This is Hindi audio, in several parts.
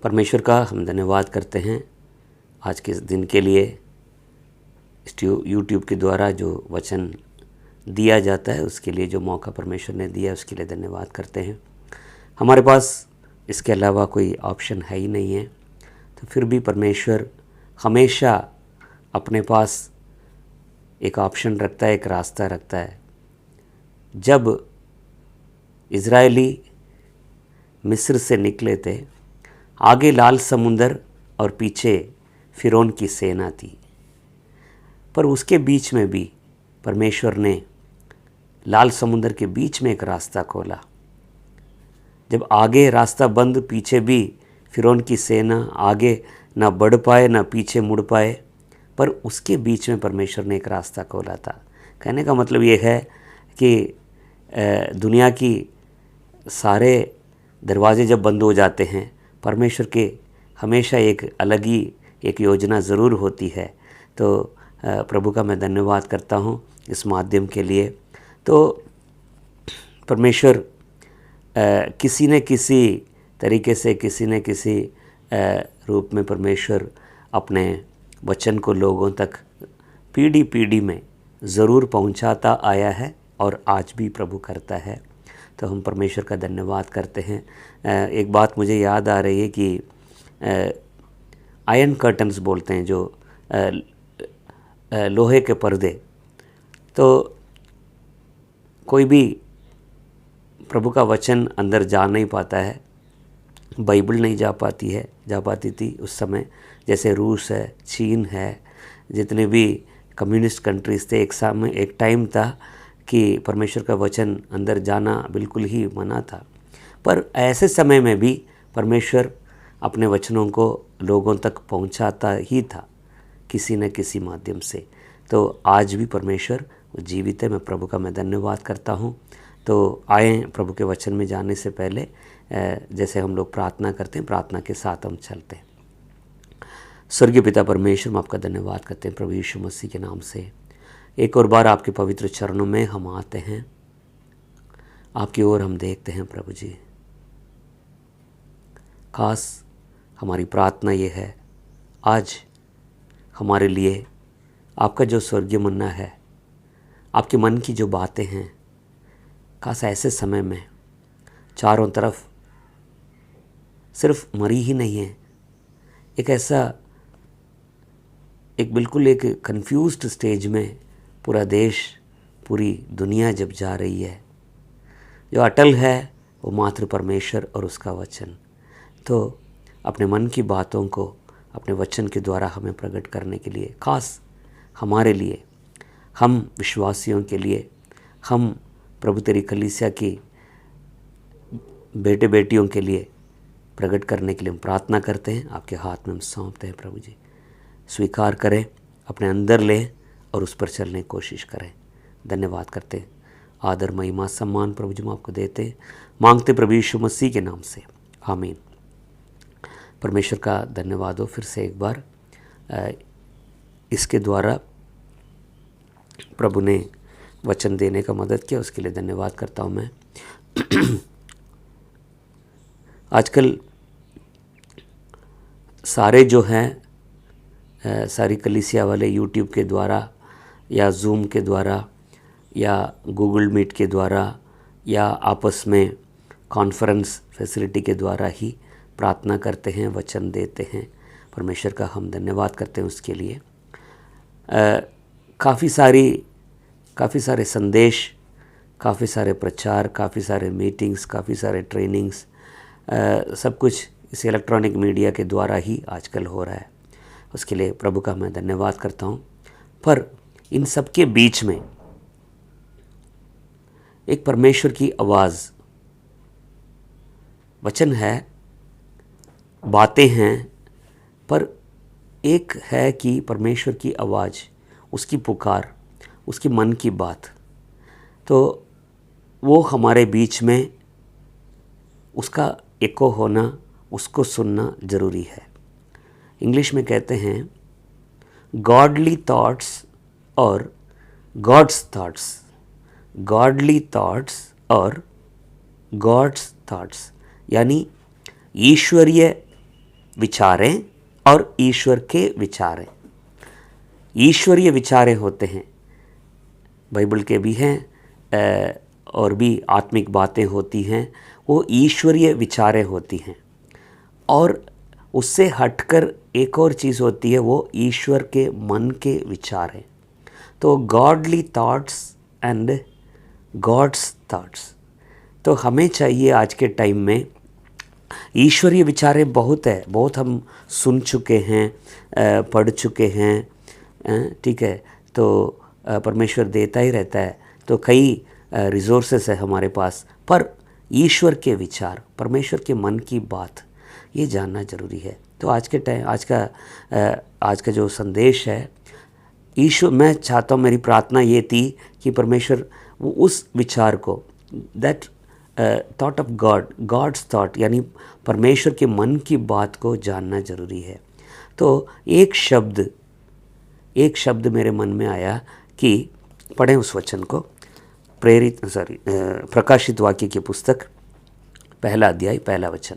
परमेश्वर का हम धन्यवाद करते हैं आज के इस दिन के लिए। इस यूट्यूब के द्वारा जो वचन दिया जाता है उसके लिए जो मौका परमेश्वर ने दिया उसके लिए धन्यवाद करते हैं। हमारे पास इसके अलावा कोई ऑप्शन है ही नहीं है, तो फिर भी परमेश्वर हमेशा अपने पास एक ऑप्शन रखता है, एक रास्ता रखता है। जब इज़राइली मिस्र से निकले थे, आगे लाल समुंदर और पीछे फ़िरौन की सेना थी, पर उसके बीच में भी परमेश्वर ने लाल समुंदर के बीच में एक रास्ता खोला। जब आगे रास्ता बंद, पीछे भी फ़िरौन की सेना, आगे ना बढ़ पाए ना पीछे मुड़ पाए, पर उसके बीच में परमेश्वर ने एक रास्ता खोला था। कहने का मतलब ये है कि दुनिया की सारे दरवाजे जब बंद हो जाते हैं, परमेश्वर के हमेशा एक अलग ही एक योजना ज़रूर होती है। तो प्रभु का मैं धन्यवाद करता हूँ इस माध्यम के लिए। तो परमेश्वर किसी न किसी तरीके से, किसी न किसी रूप में परमेश्वर अपने वचन को लोगों तक पीढ़ी पीढ़ी में ज़रूर पहुंचाता आया है और आज भी प्रभु करता है। तो हम परमेश्वर का धन्यवाद करते हैं। एक बात मुझे याद आ रही है कि आयरन कर्टन्स बोलते हैं, जो लोहे के पर्दे, तो कोई भी प्रभु का वचन अंदर जा नहीं पाता है, बाइबल नहीं जा पाती थी उस समय। जैसे रूस है, चीन है, जितने भी कम्युनिस्ट कंट्रीज़ थे, एक टाइम था कि परमेश्वर का वचन अंदर जाना बिल्कुल ही मना था। पर ऐसे समय में भी परमेश्वर अपने वचनों को लोगों तक पहुंचाता ही था किसी न किसी माध्यम से। तो आज भी परमेश्वर जीवित है। मैं धन्यवाद करता हूँ। तो आए प्रभु के वचन में जाने से पहले जैसे हम लोग प्रार्थना करते हैं, प्रार्थना के साथ हम चलते हैं। स्वर्गीय पिता परमेश्वर, हम आपका धन्यवाद करते हैं प्रभु यीशु मसीह के नाम से। एक और बार आपके पवित्र चरणों में हम आते हैं, आपकी ओर हम देखते हैं प्रभु जी। खास हमारी प्रार्थना ये है, आज हमारे लिए आपका जो स्वर्गीय मन्ना है, आपके मन की जो बातें हैं, खास ऐसे समय में चारों तरफ सिर्फ मरी ही नहीं है, एक ऐसा एक बिल्कुल एक कंफ्यूज्ड स्टेज में पूरा देश, पूरी दुनिया जब जा रही है, जो अटल है वो मात्र परमेश्वर और उसका वचन। तो अपने मन की बातों को अपने वचन के द्वारा हमें प्रकट करने के लिए, खास हमारे लिए, हम विश्वासियों के लिए, हम प्रभु तेरी कलीसिया की बेटे बेटियों के लिए प्रकट करने के लिए हम प्रार्थना करते हैं। आपके हाथ में हम सौंपते हैं प्रभु जी। स्वीकार करें, अपने अंदर लें और उस पर चलने की कोशिश करें। धन्यवाद करते हैं, आदर महिमा सम्मान प्रभु जी हम आपको देते हैं, मांगते प्रभु यीशु मसीह के नाम से, आमीन। परमेश्वर का धन्यवाद हो फिर से एक बार। इसके द्वारा प्रभु ने वचन देने का मदद किया, उसके लिए धन्यवाद करता हूँ मैं। आजकल सारे जो हैं, सारी कलीसिया वाले यूट्यूब के द्वारा या जूम के द्वारा या गूगल मीट के द्वारा या आपस में कॉन्फ्रेंस फैसिलिटी के द्वारा ही प्रार्थना करते हैं, वचन देते हैं। परमेश्वर का हम धन्यवाद करते हैं उसके लिए। काफ़ी सारे संदेश, काफ़ी सारे प्रचार, काफ़ी सारे मीटिंग्स, काफ़ी सारे ट्रेनिंग्स, सब कुछ इस इलेक्ट्रॉनिक मीडिया के द्वारा ही आजकल हो रहा है। उसके लिए प्रभु का मैं धन्यवाद करता हूँ। पर इन सब के बीच में एक परमेश्वर की आवाज़, वचन है, बातें हैं, पर एक है कि परमेश्वर की आवाज़, उसकी पुकार, उसकी मन की बात, तो वो हमारे बीच में उसका एको होना, उसको सुनना ज़रूरी है। इंग्लिश में कहते हैं गॉडली थॉट्स और गॉड्स थॉट्स, गॉडली थॉट्स और गॉड्स थॉट्स, यानी ईश्वरीय विचारें और ईश्वर के विचारें। ईश्वरीय विचारें होते हैं, बाइबल के भी हैं और भी आत्मिक बातें होती हैं, वो ईश्वरीय विचारें होती हैं। और उससे हटकर एक और चीज़ होती है, वो ईश्वर के मन के विचार हैं। तो godly thoughts and God's thoughts. तो हमें चाहिए आज के टाइम में ईश्वरीय विचारें बहुत है, बहुत हम सुन चुके हैं, पढ़ चुके हैं, ठीक है। तो परमेश्वर देता ही रहता है, तो कई रिसोर्सेस है हमारे पास, पर ईश्वर के विचार, परमेश्वर के मन की बात, ये जानना ज़रूरी है। तो आज के टाइम, आज का जो संदेश है, ईश्वर, मैं चाहता हूँ, मेरी प्रार्थना ये थी कि परमेश्वर वो उस विचार को, that thought of God, God's thought, यानी परमेश्वर के मन की बात को जानना ज़रूरी है। तो एक शब्द मेरे मन में आया कि पढ़ें उस वचन को, प्रकाशित वाक्य की पुस्तक 1 अध्याय 1 वचन।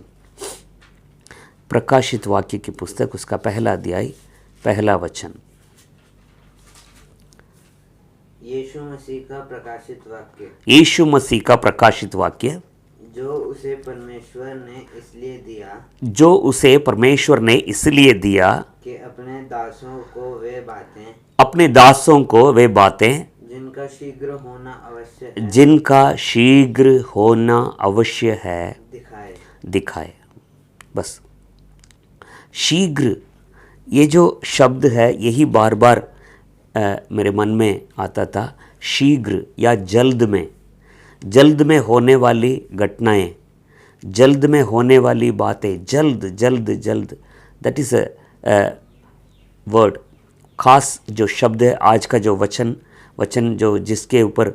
प्रकाशित वाक्य की पुस्तक उसका 1 अध्याय 1 वचन। यीशु मसीह का प्रकाशित वाक्य। यीशु मसीह का प्रकाशित वाक्य, जो उसे परमेश्वर ने इसलिए दिया, जो उसे परमेश्वर ने इसलिए दिया कि अपने दासों को वे बातें, अपने दासों को वे बातें, जिनका शीघ्र होना आवश्यक है, जिनका शीघ्र होना अवश्य है, दिखाए। बस शीघ्र, ये जो शब्द है, यही बार बार मेरे मन में आता था। शीघ्र या जल्द में होने वाली घटनाएं, जल्द में होने वाली बातें, जल्द जल्द जल्द, दैट इज़ अ वर्ड। खास जो शब्द है, आज का जो वचन जो जिसके ऊपर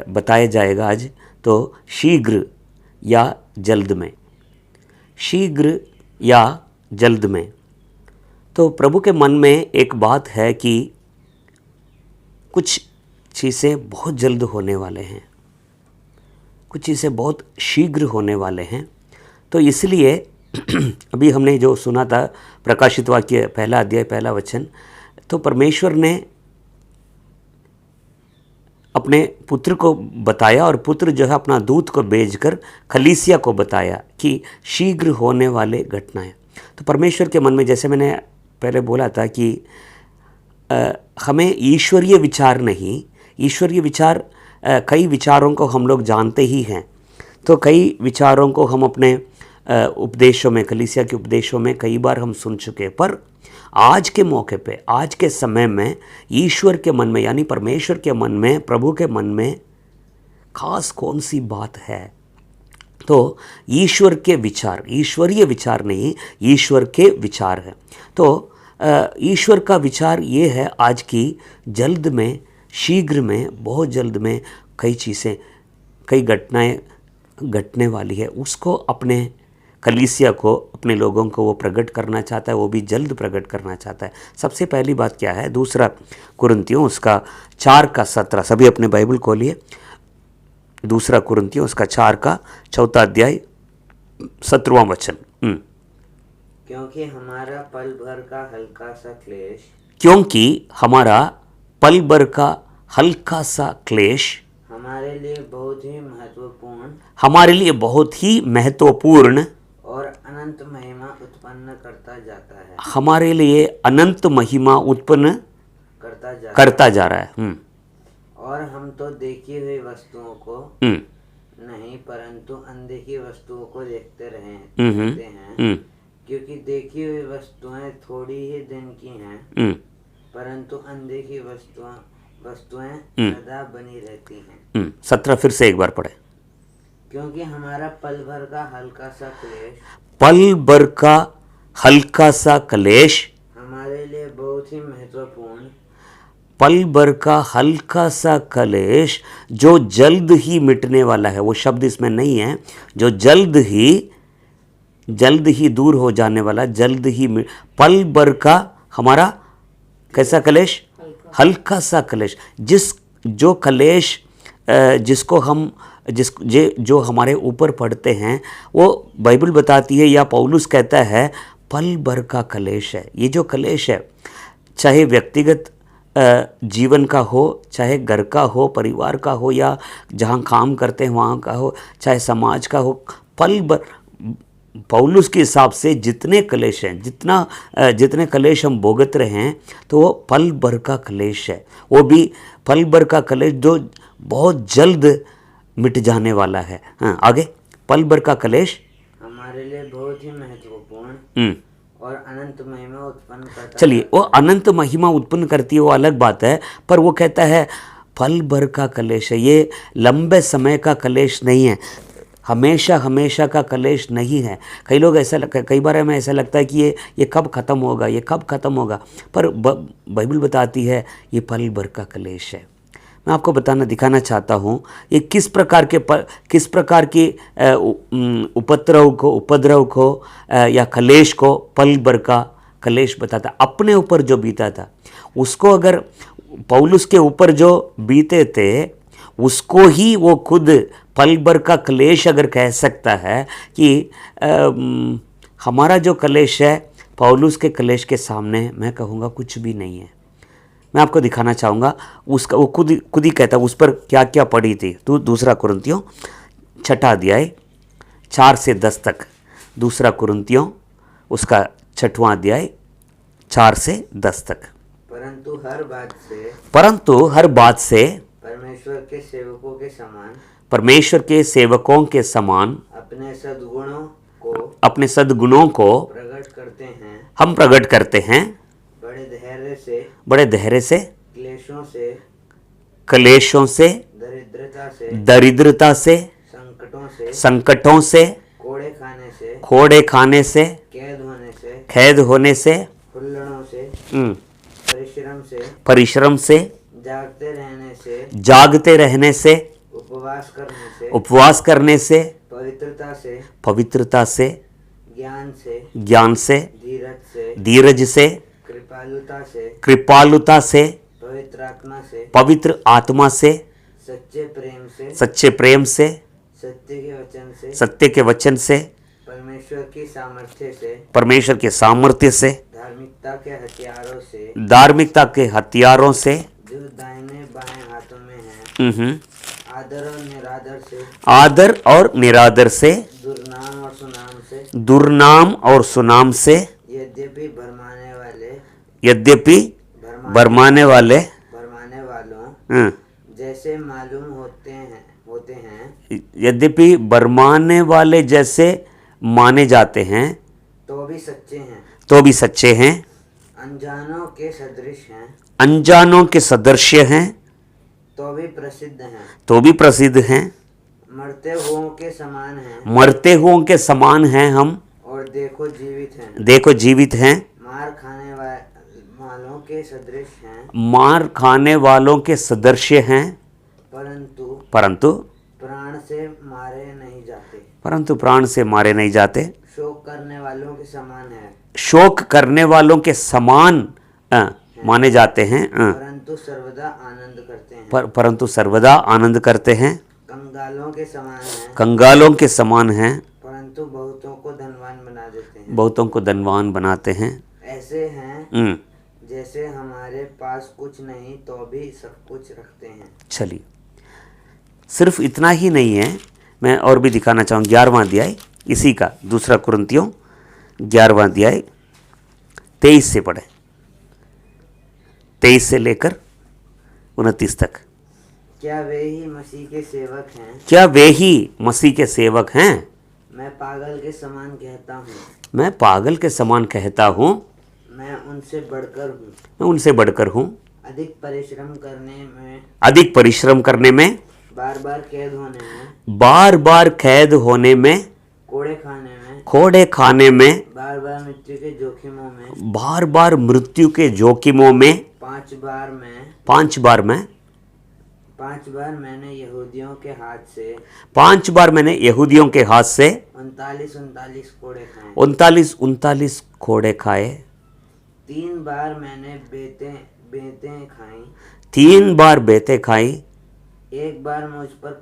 बताया जाएगा आज, तो शीघ्र या जल्द में, शीघ्र या जल्द में। तो प्रभु के मन में एक बात है कि कुछ चीज़ें बहुत जल्द होने वाले हैं, कुछ चीज़ें बहुत शीघ्र होने वाले हैं। तो इसलिए अभी हमने जो सुना था प्रकाशित वाक्य 1 अध्याय 1 वचन, तो परमेश्वर ने अपने पुत्र को बताया, और पुत्र जो है अपना दूत को भेजकर कलीसिया को बताया कि शीघ्र होने वाले घटनाएं। तो परमेश्वर के मन में, जैसे मैंने पहले बोला था कि हमें ईश्वरीय विचार नहीं, ईश्वरीय विचार, कई विचारों को हम लोग जानते ही हैं, तो कई विचारों को हम अपने उपदेशों में, कलीसिया के उपदेशों में कई बार हम सुन चुके, पर आज के मौके पे, आज के समय में ईश्वर के मन में, यानी परमेश्वर के मन में, प्रभु के मन में खास कौन सी बात है? तो ईश्वर के विचार, ईश्वरीय विचार नहीं, ईश्वर के विचार है। तो ईश्वर का विचार ये है आज की जल्द में, शीघ्र में, बहुत जल्द में कई चीज़ें, कई घटनाएं घटने वाली है, उसको अपने कलीसिया को, अपने लोगों को वो प्रकट करना चाहता है, वो भी जल्द प्रकट करना चाहता है। सबसे पहली बात क्या है? 2 कुरिन्थियों उसका 4:17, सभी अपने बाइबल खोलिए। 2 कुरिन्थियों उसका 4 अध्याय 17वां वचन। क्योंकि हमारा पल भर का हल्का सा क्लेश, क्योंकि हमारा पल भर का हल्का सा क्लेश हमारे लिए बहुत ही महत्वपूर्ण, हमारे लिए बहुत ही महत्वपूर्ण और अनंत महिमा उत्पन्न करता जाता है, हमारे लिए अनंत महिमा उत्पन्न करता जा रहा है। और हम तो देखी हुई वस्तुओं को नहीं, परंतु अनदेखी वस्तुओं को देखते हैं, क्योंकि देखी हुई वस्तुएं थोड़ी ही दिन की हैं, परंतु अनदेखी वस्तुएं सदा बनी रहती हैं। 17 फिर से एक बार पढ़े। क्योंकि हमारा पल भर का हल्का सा क्लेश, पल भर का हल्का सा क्लेश हमारे लिए बहुत ही महत्वपूर्ण, पल भर का हल्का सा क्लेश जो जल्द ही मिटने वाला है। वो शब्द इसमें नहीं है, जो जल्द ही दूर हो जाने वाला, जल्द ही पल भर का हमारा कैसा क्लेश? हल्का सा क्लेश। जो क्लेश जिसको हम जो हमारे ऊपर पड़ते हैं, वो बाइबल बताती है, या पौलुस कहता है, पल भर का कलेश है। ये जो कलेश है, चाहे व्यक्तिगत जीवन का हो, चाहे घर का हो, परिवार का हो, या जहाँ काम करते हैं वहाँ का हो, चाहे समाज का हो, पल भर पौलुस के हिसाब से जितने कलेश हैं, जितने कलेश हम भोगत रहे हैं, तो वो पल भर का कलेश है। वो भी पल भर का कलेश जो बहुत जल्द मिट जाने वाला है। हाँ, आगे। पल भर का कलेश हमारे लिए बहुत ही महत्वपूर्ण और अनंत महिमा उत्पन्न करता है। चलिए, वो अनंत महिमा उत्पन्न करती है, वो अलग बात है, पर वो कहता है पल भर का कलेश है। ये लंबे समय का कलेश नहीं है, हमेशा का कलेश नहीं है। कई लोग ऐसा कई बार हमें ऐसा लगता है कि ये कब ख़त्म होगा, ये कब ख़त्म होगा, पर बाइबल बताती है ये पल भर का कलेश है। मैं आपको दिखाना चाहता हूँ ये किस प्रकार के उपद्रव को या कलेश को पल भर का कलेश बताता। अपने ऊपर जो बीता था उसको, अगर पौलुस के ऊपर जो बीते थे उसको ही वो खुद पल भर का कलेश अगर कह सकता है कि हमारा जो कलेश है पौलुस के कलेश के सामने मैं कहूँगा कुछ भी नहीं है। मैं आपको दिखाना चाहूँगा उसका, वो खुद ही कहता है उस पर क्या क्या पड़ी थी। तो दूसरा कुरिन्थियों 6 अध्याय 4 से 10 तक, दूसरा कुरिन्थियों उसका 6वां अध्याय 4 से 10 तक। परंतु हर बात से परमेश्वर के सेवकों के समान अपने सद्गुणों को हम प्रकट करते हैं बड़े धैर्य से, क्लेशों से, दरिद्रता से, संकटों से, कोड़े खाने से, कैद होने से, परिश्रम से, जागते रहने से, उपवास करने से, पवित्रता से, ज्ञान से, धीरज से, कृपालुता से, पवित्र आत्मा से, सच्चे प्रेम से, सत्य के वचन से, परमेश्वर के सामर्थ्य से, धार्मिकता के हथियारों से, जो दाहिने बाएं हाथों में है, आदर और निरादर से, दुर्नाम और सुनाम से, यद्यपि भरमाने वालों जैसे मालूम होते हैं, यद्यपि भरमाने वाले जैसे माने जाते हैं, तो भी सच्चे हैं, अनजानों के सदृश हैं, तो भी प्रसिद्ध हैं, मरते हुओं के समान हैं हम, और देखो जीवित हैं, मार खाने वालों के सदृश हैं, परंतु प्राण से मारे नहीं जाते, शोक करने वालों के समान माने जाते हैं, परंतु सर्वदा आनंद करते हैं, कंगालों के समान हैं, परंतु बहुतों को धनवान बनाते हैं, ऐसे हैं जैसे हमारे पास कुछ नहीं तो भी सब कुछ रखते हैं। चलिए, सिर्फ इतना ही नहीं है, मैं और भी दिखाना चाहूँ। 11वां अध्याय इसी का, दूसरा कुरिन्थियों 11वां अध्याय 23 से पढ़े, 23 से लेकर 29 तक। क्या वे ही मसीह के सेवक हैं? मैं पागल के समान कहता हूँ, मैं उनसे बढ़कर हूँ, अधिक परिश्रम करने में, बार बार कैद होने में, कोड़े खाने में, बार बार मृत्यु के जोखिमों में, 5 बार मैंने यहूदियों के हाथ से 39 कोड़े खाए, 3 बार मैंने बेतें खाई, 1 बार मुझ पर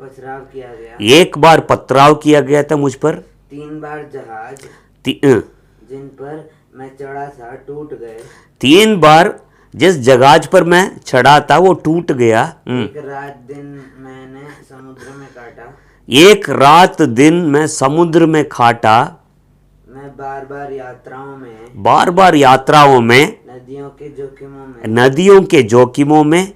पथराव किया गया था मुझ पर, 3 बार जहाज जिन पर मैं चढ़ा था टूट गए। 3 बार जिस जहाज पर मैं चढ़ा था वो टूट गया। एक रात दिन मैंने समुद्र में काटा। एक रात दिन मैं समुद्र में काटा। मैं बार बार यात्राओं में, बार बार यात्राओं में, नदियों के जोखिमों में, नदियों के जोखिमों में,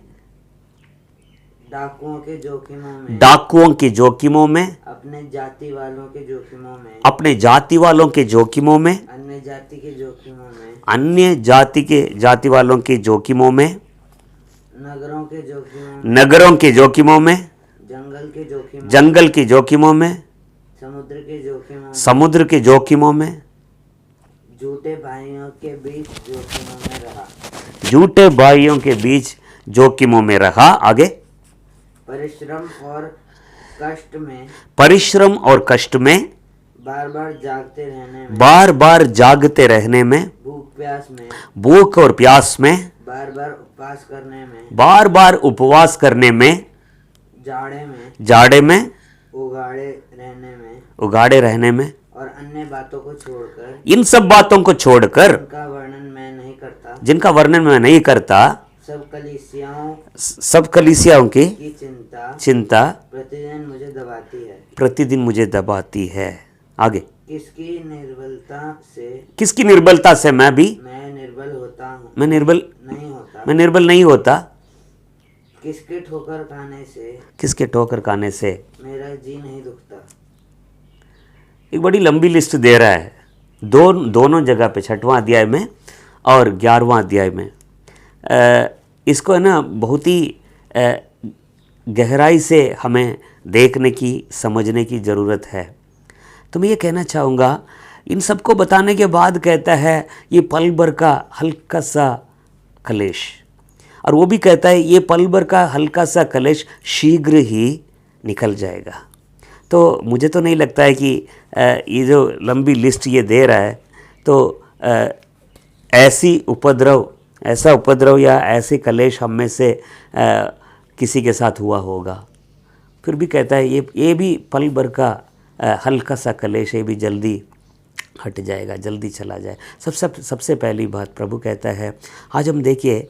डाकुओं के जोखिमों में, डाकुओं के जोखिमों में, अपने जाति वालों के जोखिमों में, अपने जाति वालों के जोखिमों में, अन्य जाति के जोखिमों में, अन्य जाति वालों के जोखिमों में, नगरों के जोखिमों में, नगरों के जोखिमों में, जंगल के जोखिमों, जंगल के जोखिमों में, समुद्र के जोखिमों में, समुद्र के जोखिमों में, झूठे भाइयों के बीच जोखिमों में रहा। झूठे भाइयों के बीच जोखिमों में रहा। आगे, परिश्रम और कष्ट में, परिश्रम और कष्ट में, बार बार जागते रहने में, बार बार जागते रहने में, भूख प्यास में, भूख और प्यास में, बार बार उपवास करने में, बार बार उपवास करने में, जाड़े में, जाड़े में, उगाड़े रहने में, और अन्य बातों को छोड़कर, इन सब बातों को छोड़कर, जिनका वर्णन मैं नहीं करता, जिनका वर्णन मैं नहीं करता, सब कलीसियाओं की चिंता प्रतिदिन मुझे दबाती है। प्रतिदिन मुझे दबाती है। आगे, किसकी निर्बलता से मैं भी मैं निर्बल होता हूँ, मैं निर्बल नहीं होता। किसके ठोकर खाने से मेरा जी नहीं दुखता। एक बड़ी लंबी लिस्ट दे रहा है दोनों जगह पे, 6वां अध्याय में और 11वां अध्याय में। इसको है ना बहुत ही गहराई से हमें देखने की, समझने की ज़रूरत है। तो मैं ये कहना चाहूँगा, इन सबको बताने के बाद कहता है ये पल भर का हल्का सा कलेश, और वो भी कहता है ये पल भर का हल्का सा कलेश शीघ्र ही निकल जाएगा। तो मुझे तो नहीं लगता है कि ये जो लंबी लिस्ट ये दे रहा है तो ऐसा उपद्रव या ऐसे कलेश हम में से किसी के साथ हुआ होगा। फिर भी कहता है ये भी पल भर का हल्का सा कलेश है, भी जल्दी हट जाएगा, जल्दी चला जाए। सबसे पहली बात प्रभु कहता है, आज हम देखिए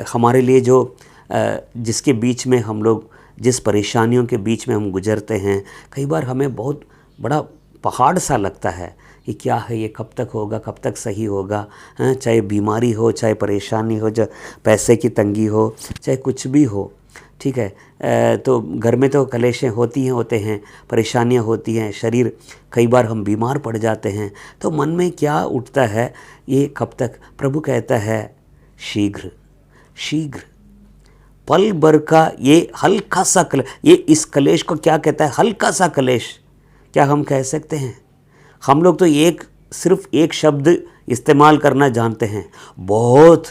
हमारे लिए जो जिसके बीच में हम लोग, जिस परेशानियों के बीच में हम गुजरते हैं, कई बार हमें बहुत बड़ा पहाड़ सा लगता है कि क्या है ये, कब तक होगा, कब तक सही होगा। चाहे बीमारी हो, चाहे परेशानी हो, चाहे पैसे की तंगी हो, चाहे कुछ भी हो, ठीक है। तो घर में तो कलेशें होते हैं, परेशानियां होती हैं, शरीर कई बार हम बीमार पड़ जाते हैं, तो मन में क्या उठता है, ये कब तक। प्रभु कहता है शीघ्र पल भर का ये हल्का सा कलेश। ये इस कलेश को क्या कहता है, हल्का सा कलेश। क्या हम कह सकते हैं? हम लोग तो सिर्फ एक शब्द इस्तेमाल करना जानते हैं, बहुत।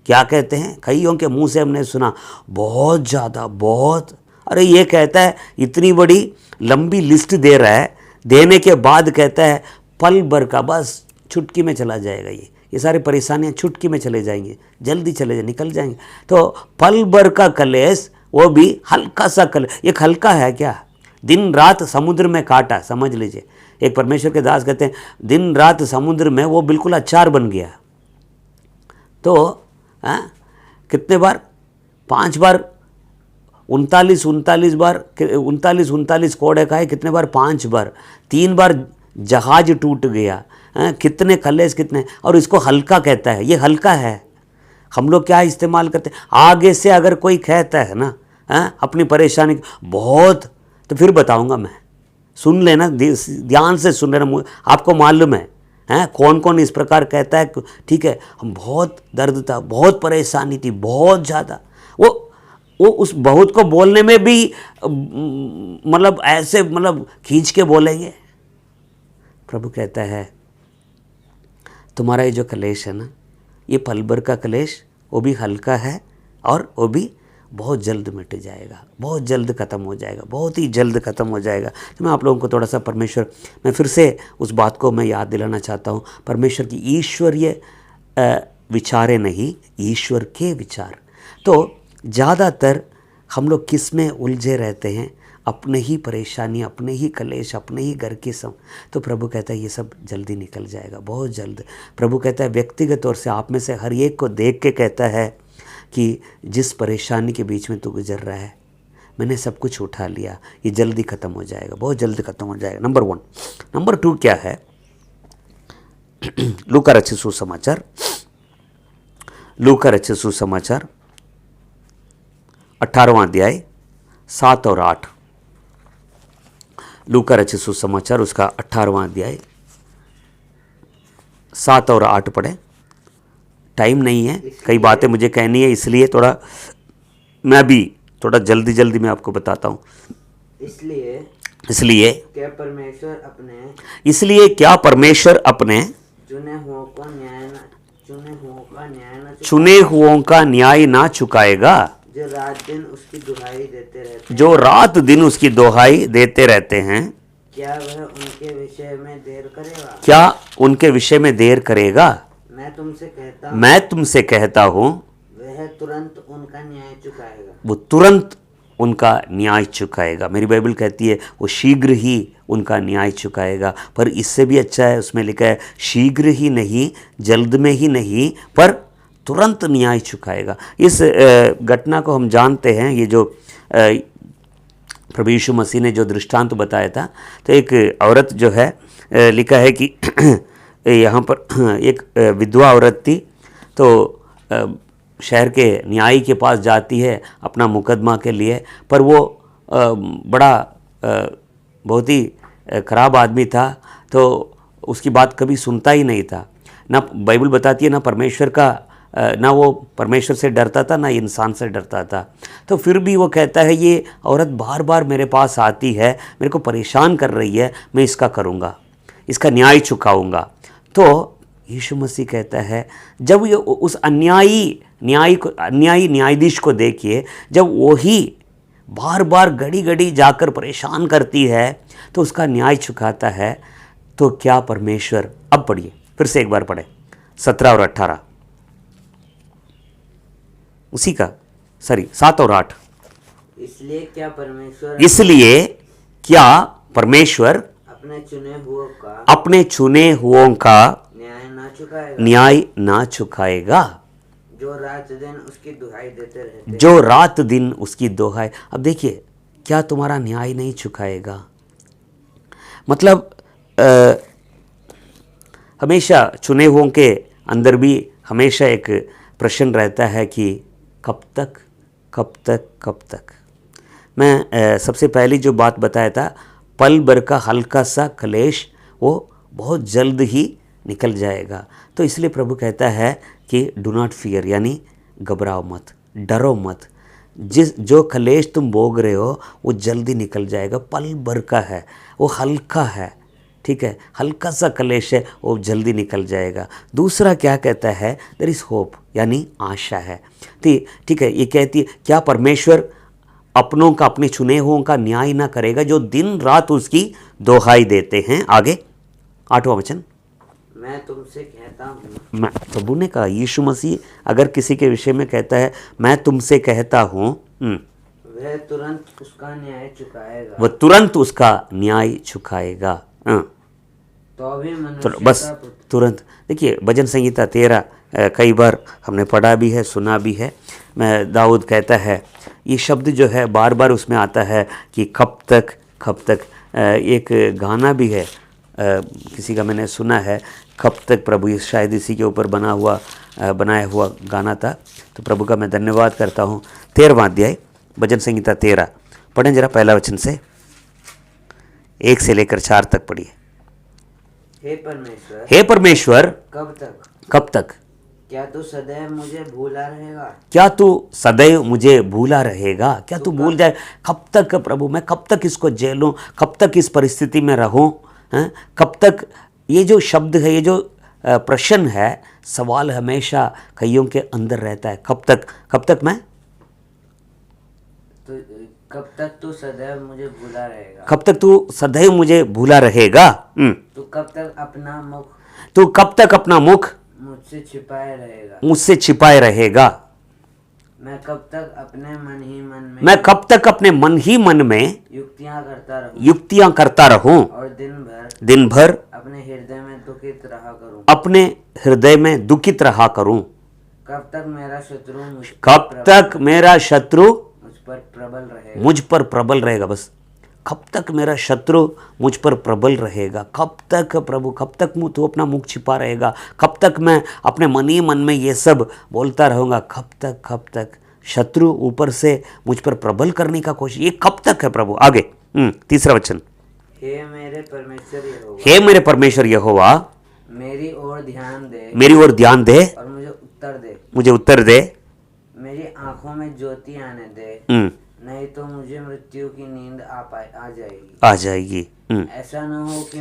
क्या कहते हैं? कईयों के मुंह से हमने सुना, बहुत ज़्यादा, बहुत। अरे ये कहता है, इतनी बड़ी लंबी लिस्ट दे रहा है, देने के बाद कहता है पल भर का, बस चुटकी में चला जाएगा ये सारी परेशानियां चुटकी में चले जाएंगे, जल्दी चले जाए, निकल जाएंगे। तो पल भर का कलेश, वो भी हल्का सा कलेश। एक हल्का है क्या? दिन रात समुद्र में काटा, समझ लीजिए। एक परमेश्वर के दास कहते हैं दिन रात समुद्र में वो बिल्कुल अचार बन गया। तो कितने बार? 5 बार, 39 बार, 39 कोड़े खाए। कितने बार? 5 बार। 3 बार जहाज टूट गया। कितने कलेश, कितने। और इसको हल्का कहता है, ये हल्का है। हम लोग क्या इस्तेमाल करते हैं? आगे से अगर कोई कहता है ना अपनी परेशानी बहुत, तो फिर बताऊंगा मैं, सुन लेना, ध्यान से सुन लेना। आपको मालूम है कौन कौन इस प्रकार कहता है, ठीक है। हम बहुत दर्द था, बहुत परेशानी थी, बहुत ज़्यादा। वो उस बहुत को बोलने में भी मतलब ऐसे, मतलब खींच के बोलेंगे। प्रभु कहता है तुम्हारा ये जो कलेश है ना, ये पल भर का कलेश, वो भी हल्का है, और वो भी बहुत जल्द मिट जाएगा, बहुत जल्द ख़त्म हो जाएगा, बहुत ही जल्द ख़त्म हो जाएगा। तो मैं आप लोगों को थोड़ा सा मैं फिर से उस बात को मैं याद दिलाना चाहता हूँ। परमेश्वर की ईश्वरीय विचारें नहीं, ईश्वर के विचार। तो ज़्यादातर हम लोग किस में उलझे रहते हैं? अपने ही परेशानी, अपने ही कलेश, अपने ही घर के सब, तो प्रभु कहता है ये सब जल्दी निकल जाएगा, बहुत जल्द। प्रभु कहता है व्यक्तिगत तौर से आप में से हर एक को देख के कहता है कि जिस परेशानी के बीच में तू गुजर रहा है, मैंने सब कुछ उठा लिया, ये जल्दी ख़त्म हो जाएगा, बहुत जल्दी ख़त्म हो जाएगा। नंबर 1। नंबर 2 क्या है? लूका रचित सुसमाचार, लूका रचित सुसमाचार 18वां अध्याय 7 और 8। लूका रचित सुसमाचार उसका 18वां अध्याय 7 और 8 पढ़े। टाइम नहीं है, कई बातें मुझे कहनी है, इसलिए थोड़ा मैं भी थोड़ा जल्दी जल्दी मैं आपको बताता हूँ। इसलिए क्या परमेश्वर अपने क्या परमेश्वर अपने चुने हुओं का न्याय ना चुकाएगा, जो रात दिन उसकी दुहाई देते रहते जो रात दिन उसकी दोहाई देते रहते हैं। क्या वह उनके विषय में देर करेगा? क्या उनके विषय में देर करेगा? मैं तुमसे कहता हूँ वह तुरंत उनका न्याय चुकाएगा। वो तुरंत उनका न्याय चुकाएगा। मेरी बाइबल कहती है वो शीघ्र ही उनका न्याय चुकाएगा, पर इससे भी अच्छा है, उसमें लिखा है शीघ्र ही नहीं, जल्द में ही नहीं, पर तुरंत न्याय चुकाएगा। इस घटना को हम जानते हैं, ये जो प्रभु यीशु मसीह ने जो दृष्टांत बताया था, तो एक औरत जो है लिखा है कि यहाँ पर एक विधवा औरत थी, तो शहर के न्यायी के पास जाती है अपना मुकदमा के लिए, पर वो बड़ा बहुत ही खराब आदमी था, तो उसकी बात कभी सुनता ही नहीं था। ना बाइबल बताती है ना परमेश्वर का, ना वो परमेश्वर से डरता था, ना इंसान से डरता था। तो फिर भी वो कहता है ये औरत बार बार मेरे पास आती है, मेरे को परेशान कर रही है, मैं इसका करूँगा, इसका न्याय चुकाऊँगा। तो यीशु मसीह कहता है जब ये उस अन्यायी न्यायाधीश को देखिए, जब वही बार बार घड़ी घड़ी जाकर परेशान करती है तो उसका न्याय चुकाता है, तो क्या परमेश्वर, अब पढ़िए फिर से एक बार पढ़े 17 और 18, उसी का 7 और 8। इसलिए क्या परमेश्वर अपने चुने हुओं का न्याय ना चुकाएगा, जो रात दिन उसकी दोहाई। अब देखिए, क्या तुम्हारा न्याय नहीं चुकाएगा? मतलब हमेशा चुने हुओं के अंदर भी हमेशा एक प्रश्न रहता है कि कब तक कब तक कब तक। मैं सबसे पहली जो बात बताया था, पल भर का हल्का सा क्लेश वो बहुत जल्द ही निकल जाएगा। तो इसलिए प्रभु कहता है कि डू नॉट फियर, यानी घबराओ मत, डरो मत। जो क्लेश तुम भोग रहे हो वो जल्दी निकल जाएगा, पल भर का है, वो हल्का है, ठीक है, हल्का सा क्लेश है, वो जल्दी निकल जाएगा। दूसरा क्या कहता है, देयर इज़ होप, यानी आशा है। ठीक है, ये कहती है क्या परमेश्वर अपनों का, अपने चुने हुओं का न्याय ना करेगा जो दिन रात उसकी दोहाई देते हैं। आगे 8वां वचन, मैं तुमसे कहता हूँ। प्रभु ने कहा, यीशु मसीह अगर किसी के विषय में कहता है मैं तुमसे कहता हूँ, वह तुरंत उसका न्याय चुकाएगा, वह तुरंत उसका न्याय चुकाएगा। तो भी मनुष्य बस तुरंत। देखिए भजन संहिता 13 कई बार हमने पढ़ा भी है, सुना भी है। मैं दाऊद कहता है, ये शब्द जो है बार बार उसमें आता है कि कब तक कब तक। एक गाना भी है, किसी का मैंने सुना है, कब तक प्रभु, शायद इसी के ऊपर बनाया हुआ गाना था। तो प्रभु का मैं धन्यवाद करता हूँ। 13वां अध्याय भजन संहिता 13 पढ़ें जरा, पहला वचन से 1 से लेकर 4 तक पढ़िए। हे परमेश्वर कब तक क्या तू सदैव मुझे भूला रहेगा? क्या तू सदैव मुझे भूला रहेगा? क्या तू भूल जाए? कब तक प्रभु, मैं कब तक इसको झेलूं, कब तक इस परिस्थिति में रहूं, कब तक? ये जो शब्द है, ये जो प्रश्न है, सवाल हमेशा कईयों के अंदर रहता है। कब तक मैं, तो कब तक तू सदैव मुझे भूला रहेगा? कब तक तू सदैव मुझे भूला रहेगा? तू कब तक अपना मुख मुझसे छिपाए रहेगा? मैं कब तक अपने मन ही मन में मैं कब तक अपने मन ही मन में युक्तियां करता रहूं और दिन भर अपने हृदय में दुखित रहा करूं। कब तक मेरा शत्रु मुझ पर प्रबल रहेगा। बस कब तक मेरा शत्रु मुझ पर प्रबल रहेगा? कब तक प्रभु, कब तक तू अपना मुख छिपा रहेगा? कब तक मैं अपने मन ही मन में ये सब बोलता रहूँगा? कब तक शत्रु ऊपर से मुझ पर प्रबल करने का कोशिश, ये कब तक है प्रभु? आगे तीसरा वचन, हे मेरे परमेश्वर यहोवा, मेरी ओर ध्यान दे और मुझे उत्तर दे, मेरी आंखों में ज्योति आने दे, नहीं तो मुझे मृत्यु की नींद आ जाएगी। ऐसा न हो कि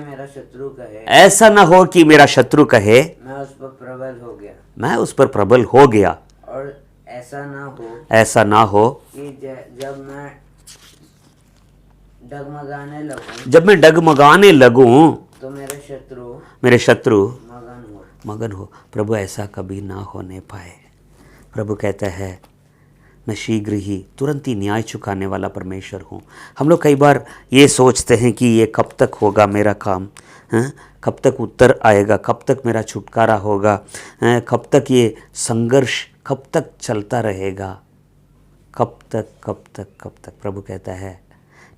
मेरा शत्रु कहे मैं उस पर प्रबल हो गया। और ऐसा ना हो कि जब मैं डगमगाने लगूं तो मेरे शत्रु मगन हो। प्रभु ऐसा कभी ना होने पाए। प्रभु कहता है मैं शीघ्र ही तुरंत ही न्याय चुकाने वाला परमेश्वर हूँ। हम लोग कई बार ये सोचते हैं कि ये कब तक होगा मेरा काम, कब तक उत्तर आएगा, कब तक मेरा छुटकारा होगा, कब तक ये संघर्ष कब तक चलता रहेगा, कब तक। प्रभु कहता है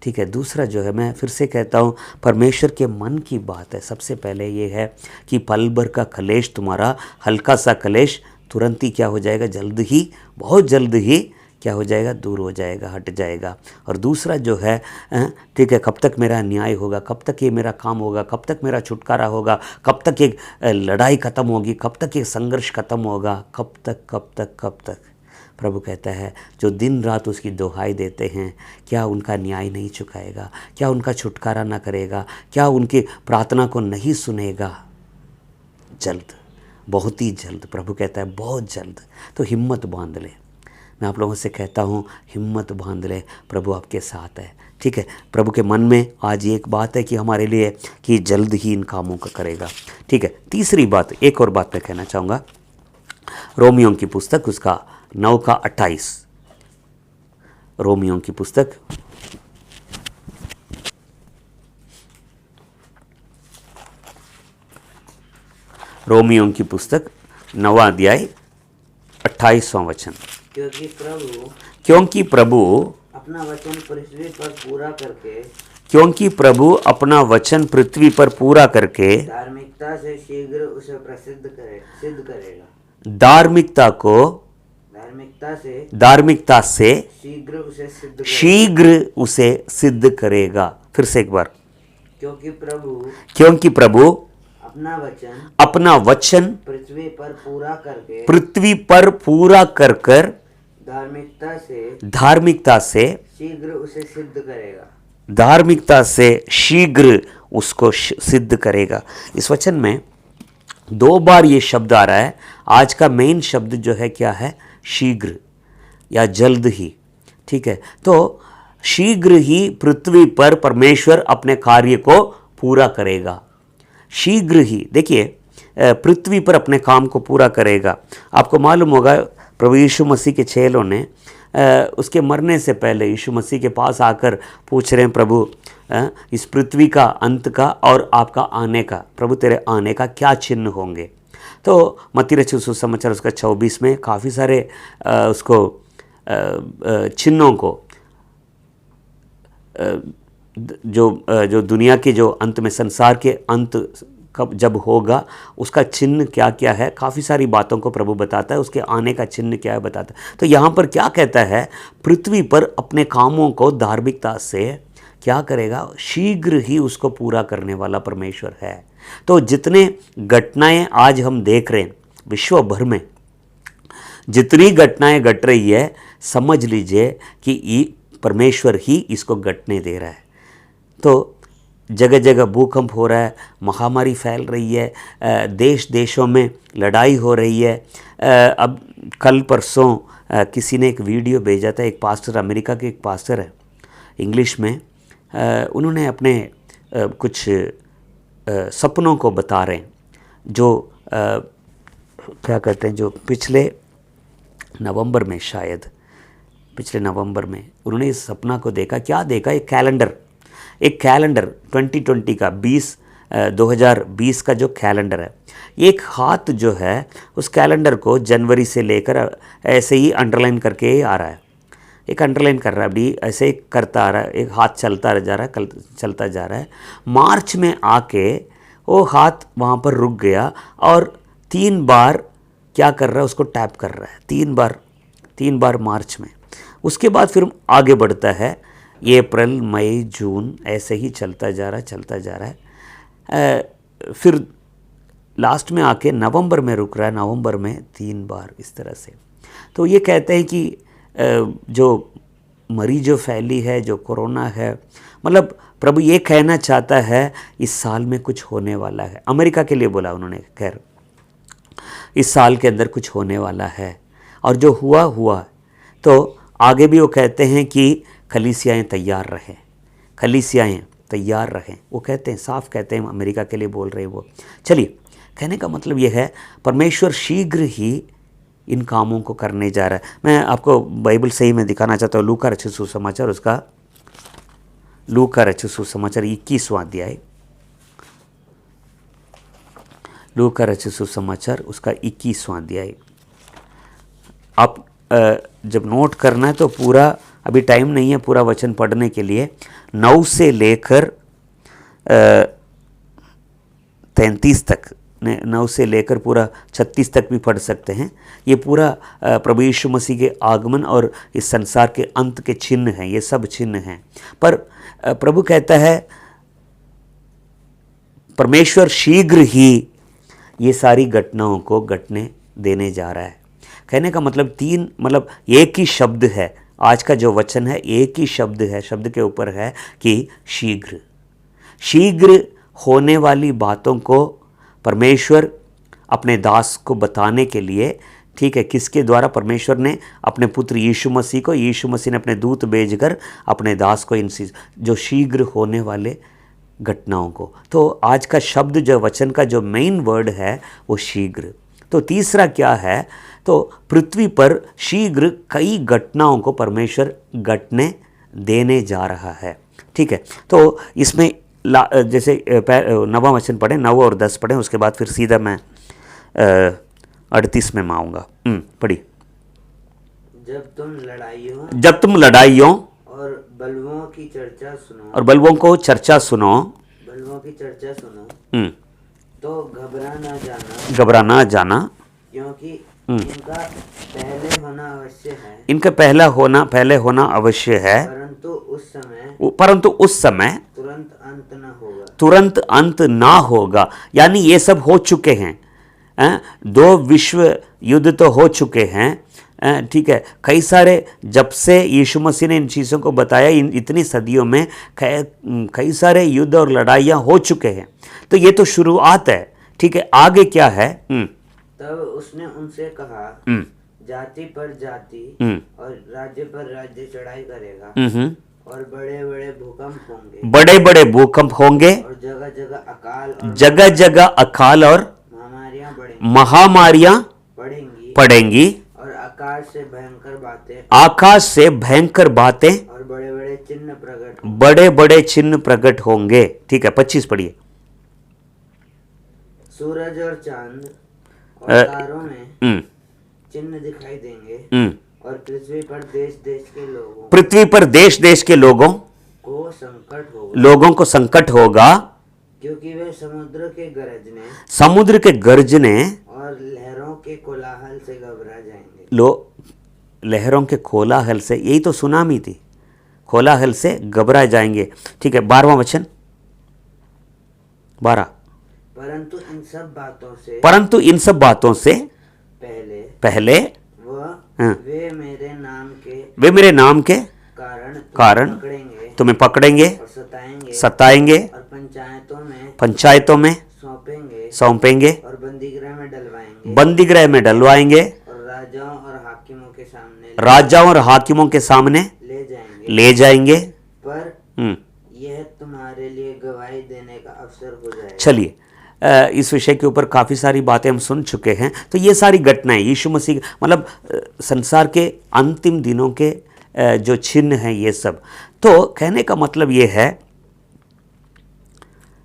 ठीक है। दूसरा जो है, मैं फिर से कहता हूँ, परमेश्वर के मन की बात है। सबसे पहले ये है कि पल भर का क्लेश, तुम्हारा हल्का सा क्लेश तुरंत ही क्या हो जाएगा, जल्द ही, बहुत जल्द ही क्या हो जाएगा, दूर हो जाएगा, हट जाएगा। और दूसरा जो है ठीक है, कब तक मेरा न्याय होगा, कब तक ये मेरा काम होगा, कब तक मेरा छुटकारा होगा, कब तक ये लड़ाई ख़त्म होगी, कब तक ये संघर्ष ख़त्म होगा, कब तक। प्रभु कहता है जो दिन रात उसकी दुहाई देते हैं, क्या उनका न्याय नहीं चुकाएगा? क्या उनका छुटकारा ना करेगा? क्या उनकी प्रार्थना को नहीं सुनेगा? जल्द, बहुत ही जल्द। प्रभु कहता है बहुत जल्द। तो हिम्मत बांध ले। मैं आप लोगों से कहता हूँ हिम्मत बांध ले, प्रभु आपके साथ है। ठीक है, प्रभु के मन में आज एक बात है कि हमारे लिए कि जल्द ही इन कामों का करेगा। ठीक है, तीसरी बात, एक और बात मैं कहना चाहूँगा। रोमियों की पुस्तक उसका 9:28, रोमियों की पुस्तक रोमियों की पुस्तक 9वां अध्याय 28वां वचन। क्योंकि प्रभु अपना वचन पृथ्वी पर पूरा करके पृथ्वी पर पूरा करके धार्मिकता से शीघ्र उसे सिद्ध करेगा। धार्मिकता से शीघ्र उसे सिद्ध करेगा। फिर से एक बार, क्योंकि प्रभु अपना वचन पृथ्वी पर पूरा कर धार्मिकता से शीघ्र उसे सिद्ध करेगा। धार्मिकता से शीघ्र उसको सिद्ध करेगा। इस वचन में 2 बार ये शब्द आ रहा है। आज का मेन शब्द जो है क्या है, शीघ्र या जल्द ही। ठीक है, तो शीघ्र ही पृथ्वी पर परमेश्वर अपने कार्य को पूरा करेगा। शीघ्र ही, देखिए, पृथ्वी पर अपने काम को पूरा करेगा। आपको मालूम होगा प्रभु यीशु मसीह के चेलों ने उसके मरने से पहले यीशु मसीह के पास आकर पूछ रहे हैं, प्रभु इस पृथ्वी का अंत का और आपका आने का, प्रभु तेरे आने का क्या चिन्ह होंगे? तो मत्ती रचित सुसमाचार उसका 24 में काफ़ी सारे उसको चिन्हों को जो दुनिया के जो अंत में, संसार के अंत कब जब होगा उसका चिन्ह क्या क्या है, काफ़ी सारी बातों को प्रभु बताता है। उसके आने का चिन्ह क्या है बताता है। तो यहाँ पर क्या कहता है, पृथ्वी पर अपने कामों को धार्मिकता से क्या करेगा, शीघ्र ही उसको पूरा करने वाला परमेश्वर है। तो जितने घटनाएं आज हम देख रहे हैं विश्व भर में, जितनी घटनाएं घट रही है, समझ लीजिए कि परमेश्वर ही इसको घटने दे रहा है। तो जगह जगह भूकंप हो रहा है, महामारी फैल रही है, देश देशों में लड़ाई हो रही है। अब कल परसों किसी ने एक वीडियो भेजा था, एक पास्टर, अमेरिका के एक पास्टर है, इंग्लिश में, उन्होंने अपने कुछ सपनों को बता रहे हैं जो क्या कहते हैं, जो पिछले नवंबर में, शायद पिछले नवंबर में उन्होंने इस सपना को देखा। क्या देखा? एक कैलेंडर 2020 का 2020 का जो कैलेंडर है, एक हाथ जो है उस कैलेंडर को जनवरी से लेकर ऐसे ही अंडरलाइन करके आ रहा है, एक अंडरलाइन कर रहा है, अभी ऐसे ही करता आ रहा है, एक हाथ चलता जा रहा है। मार्च में आके वो हाथ वहाँ पर रुक गया और 3 बार क्या कर रहा है, उसको टैप कर रहा है, 3 बार मार्च में। उसके बाद फिर आगे बढ़ता है, अप्रैल, मई, जून, ऐसे ही चलता जा रहा है। फिर लास्ट में आके नवंबर में रुक रहा है, नवंबर में 3 बार इस तरह से। तो ये कहते हैं कि जो मरीज जो फैली है, जो कोरोना है, मतलब प्रभु ये कहना चाहता है इस साल में कुछ होने वाला है। अमेरिका के लिए बोला उन्होंने, खैर इस साल के अंदर कुछ होने वाला है, और जो हुआ। तो आगे भी वो कहते हैं कि कलीसियाएँ तैयार रहें, वो कहते हैं, साफ कहते हैं, अमेरिका के लिए बोल रहे हैं वो। चलिए, कहने का मतलब ये है परमेश्वर शीघ्र ही इन कामों को करने जा रहा है। मैं आपको बाइबल सही में दिखाना चाहता हूँ, लूका रचित सुसमाचार, उसका लूका रचित सुसमाचार 21वां अध्याय, लूका रचित सुसमाचार उसका 21वां अध्याय। आप जब नोट करना है तो पूरा, अभी टाइम नहीं है पूरा वचन पढ़ने के लिए, 9 से लेकर 33 तक, 9 से लेकर पूरा 36 तक भी पढ़ सकते हैं। ये पूरा प्रभु यीशु मसीह के आगमन और इस संसार के अंत के चिन्ह हैं, ये सब चिन्ह हैं। पर प्रभु कहता है परमेश्वर शीघ्र ही ये सारी घटनाओं को घटने देने जा रहा है। कहने का मतलब एक ही शब्द है, आज का जो वचन है एक ही शब्द है, शब्द के ऊपर है कि शीघ्र होने वाली बातों को परमेश्वर अपने दास को बताने के लिए, ठीक है, किसके द्वारा? परमेश्वर ने अपने पुत्र यीशु मसीह ने अपने दूत भेजकर अपने दास को इन जो शीघ्र होने वाले घटनाओं को। तो आज का शब्द जो वचन का जो मेन वर्ड है वो शीघ्र। तो तीसरा क्या है? तो पृथ्वी पर शीघ्र कई घटनाओं को परमेश्वर घटने देने जा रहा है, ठीक है। तो इसमें जैसे 9वां वचन पढ़ें, 9 और 10 पढ़ें, उसके बाद फिर सीधा मैं 38 में आऊँगा। पढ़िए। जब तुम लड़ाइयों और बलवों की चर्चा सुनो, तो घबरा ना जाना, क्योंकि इनका पहले होना अवश्य है, परंतु उस समय तुरंत अंत ना होगा। यानी ये सब हो चुके हैं, 2 विश्व युद्ध तो हो चुके हैं, ठीक है। कई सारे, जब से यीशु मसीह ने इन चीज़ों को बताया, इतनी सदियों में कई सारे युद्ध और लड़ाइयाँ हो चुके हैं। तो ये तो शुरुआत है, ठीक है। आगे क्या है? तब उसने उनसे कहा, जाति पर जाति और राज्य पर राज्य चढ़ाई करेगा, और बड़े बड़े भूकंप होंगे, और जगह जगह अकाल और महामारियां पड़ेंगी, और आकाश से भयंकर बातें और बड़े बड़े चिन्ह प्रकट होंगे, ठीक है। 25 पढ़िए। सूरज और चांद और तारों में चिन्ह दिखाई देंगे, और पृथ्वी पर देश देश के लोगों को संकट होगा, क्योंकि वे समुद्र के गरजने और लहरों के कोलाहल से घबरा जाएंगे। लहरों के कोलाहल से, यही तो सुनामी थी, कोलाहल से घबरा जाएंगे, ठीक है। 12वां वचन, 12। परंतु इन सब बातों से पहले वे मेरे नाम के कारण तुम्हें पकड़ेंगे, सताएंगे, और पंचायतों में सौंपेंगे, और बंदीगृह में डलवाएंगे, और राजाओं और हाकिमों के सामने ले जाएंगे। पर यह तुम्हारे लिए गवाही देने का अवसर हो जाएगा। चलिए, इस विषय के ऊपर काफ़ी सारी बातें हम सुन चुके हैं। तो ये सारी घटनाएं यीशु मसीह मतलब संसार के अंतिम दिनों के जो चिन्ह हैं ये सब। तो कहने का मतलब ये है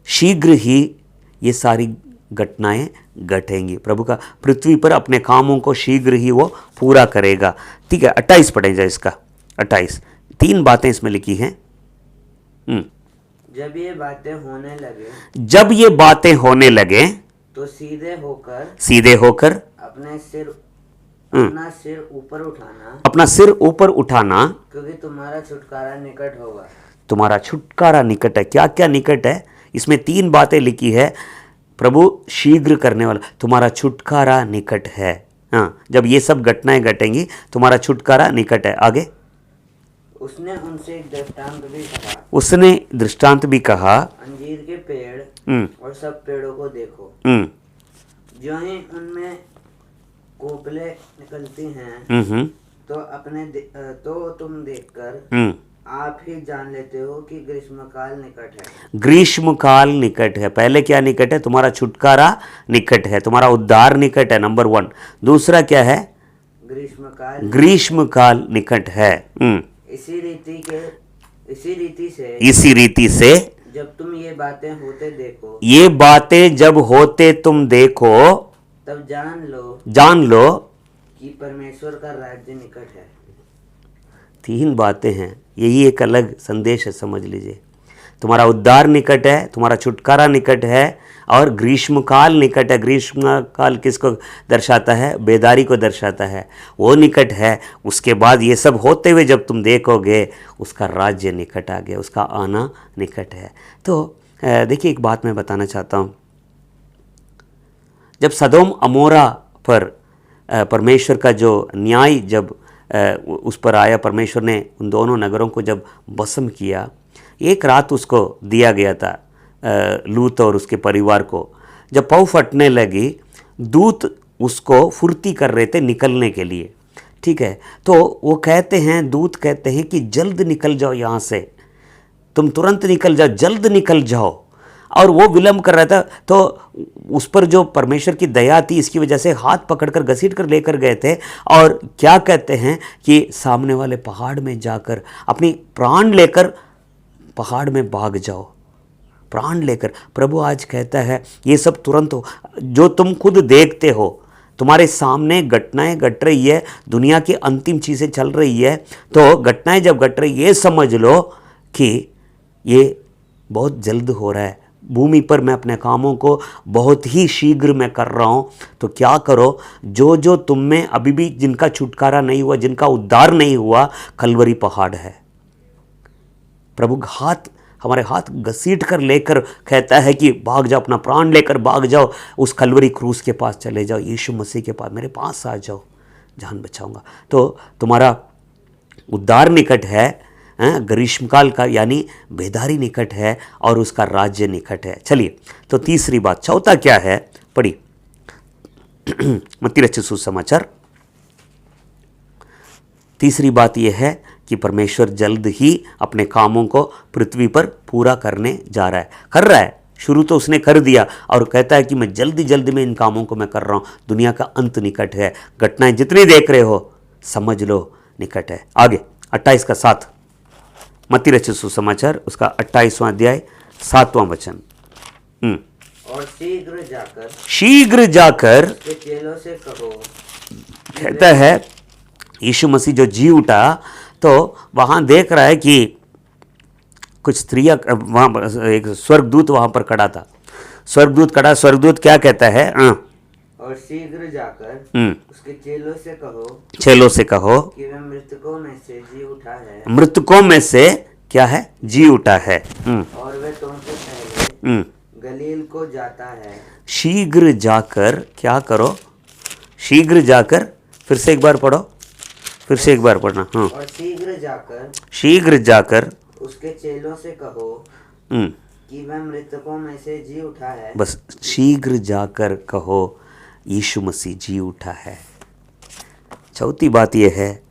शीघ्र ही ये सारी घटनाएं घटेंगी। प्रभु का पृथ्वी पर अपने कामों को शीघ्र ही वो पूरा करेगा। ठीक है, 28 पढ़े जाए इसका। 28 3 बातें इसमें लिखी हैं। जब ये बातें होने लगे तो सीधे होकर अपना सिर ऊपर उठाना क्योंकि तुम्हारा छुटकारा निकट है। क्या क्या निकट है? इसमें 3 बातें लिखी है। प्रभु शीघ्र करने वाला, तुम्हारा छुटकारा निकट है। हाँ, जब ये सब घटनाएं घटेंगी तुम्हारा छुटकारा निकट है। आगे उसने उनसे एक दृष्टांत भी कहा, अंजीर के पेड़ और सब पेड़ों को देखो, जो ही उनमें कोपले निकलती हैं तो तुम देखकर आप ही जान लेते हो कि ग्रीष्मकाल निकट है। पहले क्या निकट है? तुम्हारा छुटकारा निकट है, तुम्हारा उद्धार निकट है, नंबर 1। दूसरा क्या है? ग्रीष्मकाल निकट है। इसी रीति से जब तुम ये बातें जब होते तुम देखो तब जान लो कि परमेश्वर का राज्य निकट है। 3 बातें हैं, यही एक अलग संदेश है, समझ लीजिए। तुम्हारा उद्धार निकट है, तुम्हारा छुटकारा निकट है और ग्रीष्मकाल निकट है। ग्रीष्मकाल किसको दर्शाता है? बेदारी को दर्शाता है, वो निकट है। उसके बाद ये सब होते हुए जब तुम देखोगे उसका राज्य निकट आ गया, उसका आना निकट है। तो देखिए एक बात मैं बताना चाहता हूँ। जब सदोम अमोरा पर परमेश्वर का जो न्याय जब उस पर आया, परमेश्वर ने उन दोनों नगरों को जब भस्म किया, एक रात उसको दिया गया था लूत और उसके परिवार को। जब पौ फटने लगी, दूत उसको फुर्ती कर रहे थे निकलने के लिए। ठीक है, तो वो कहते हैं, दूत कहते हैं कि जल्द निकल जाओ यहाँ से, तुम तुरंत निकल जाओ, जल्द निकल जाओ। और वो विलम्ब कर रहा था, तो उस पर जो परमेश्वर की दया थी, इसकी वजह से हाथ पकड़कर घसीट कर लेकर गए थे। और क्या कहते हैं कि सामने वाले पहाड़ में जाकर अपनी प्राण लेकर पहाड़ में भाग जाओ, प्राण लेकर। प्रभु आज कहता है ये सब तुरंत हो, जो तुम खुद देखते हो, तुम्हारे सामने घटनाएं घट रही है, दुनिया की अंतिम चीज़ें चल रही है। तो घटनाएं जब घट रही, ये समझ लो कि ये बहुत जल्द हो रहा है। भूमि पर मैं अपने कामों को बहुत ही शीघ्र मैं कर रहा हूँ। तो क्या करो, जो जो तुम में अभी भी जिनका छुटकारा नहीं हुआ, जिनका उद्धार नहीं हुआ, कलवरी पहाड़ है। प्रभु हमारे हाथ घसीट कर लेकर कहता है कि भाग जाओ, अपना प्राण लेकर भाग जाओ, उस कलवरी क्रूस के पास चले जाओ, यीशु मसीह के पास, मेरे पास आ जाओ, जान बचाऊंगा। तो तुम्हारा उद्धार निकट है, ग्रीष्मकाल का यानी बेदारी निकट है और उसका राज्य निकट है। चलिए, तो तीसरी बात, चौथा क्या है? पढ़ी मत्ती रचित सुसमाचार। तीसरी बात यह है कि परमेश्वर जल्द ही अपने कामों को पृथ्वी पर पूरा करने जा रहा है, कर रहा है। शुरू तो उसने कर दिया और कहता है कि मैं जल्दी जल्दी में इन कामों को मैं कर रहा हूँ। दुनिया का अंत निकट है, घटनाएं जितनी देख रहे हो समझ लो निकट है। आगे 28 का 7, मत्ती रचित सुसमाचार उसका 28वां अध्याय 7वां वचन। और शीघ्र जाकर चेलों से कहो, कहता है यीशु मसीह जो जी उठा, तो वहाँ देख रहा है कि कुछ स्त्रियाँ, वहाँ एक स्वर्गदूत वहाँ पर खड़ा था। स्वर्गदूत खड़ा, स्वर्गदूत क्या कहता है? और शीघ्र जाकर उसके चेलों से कहो कि वह मृतकों में से जी उठा है। मृतकों में से क्या है? जी उठा है। और वह तुमसे पहले गलील को जाता है। शीघ्र जाकर क्या करो? शीघ्र जाकर, फिर से एक बार पढ़ो, फिर से एक बार पढ़ना। और शीघ्र जाकर उसके चेलों से कहो कि वह मृतकों में से जी उठा है। बस शीघ्र जाकर कहो यीशु मसीह जी उठा है। चौथी बात यह है,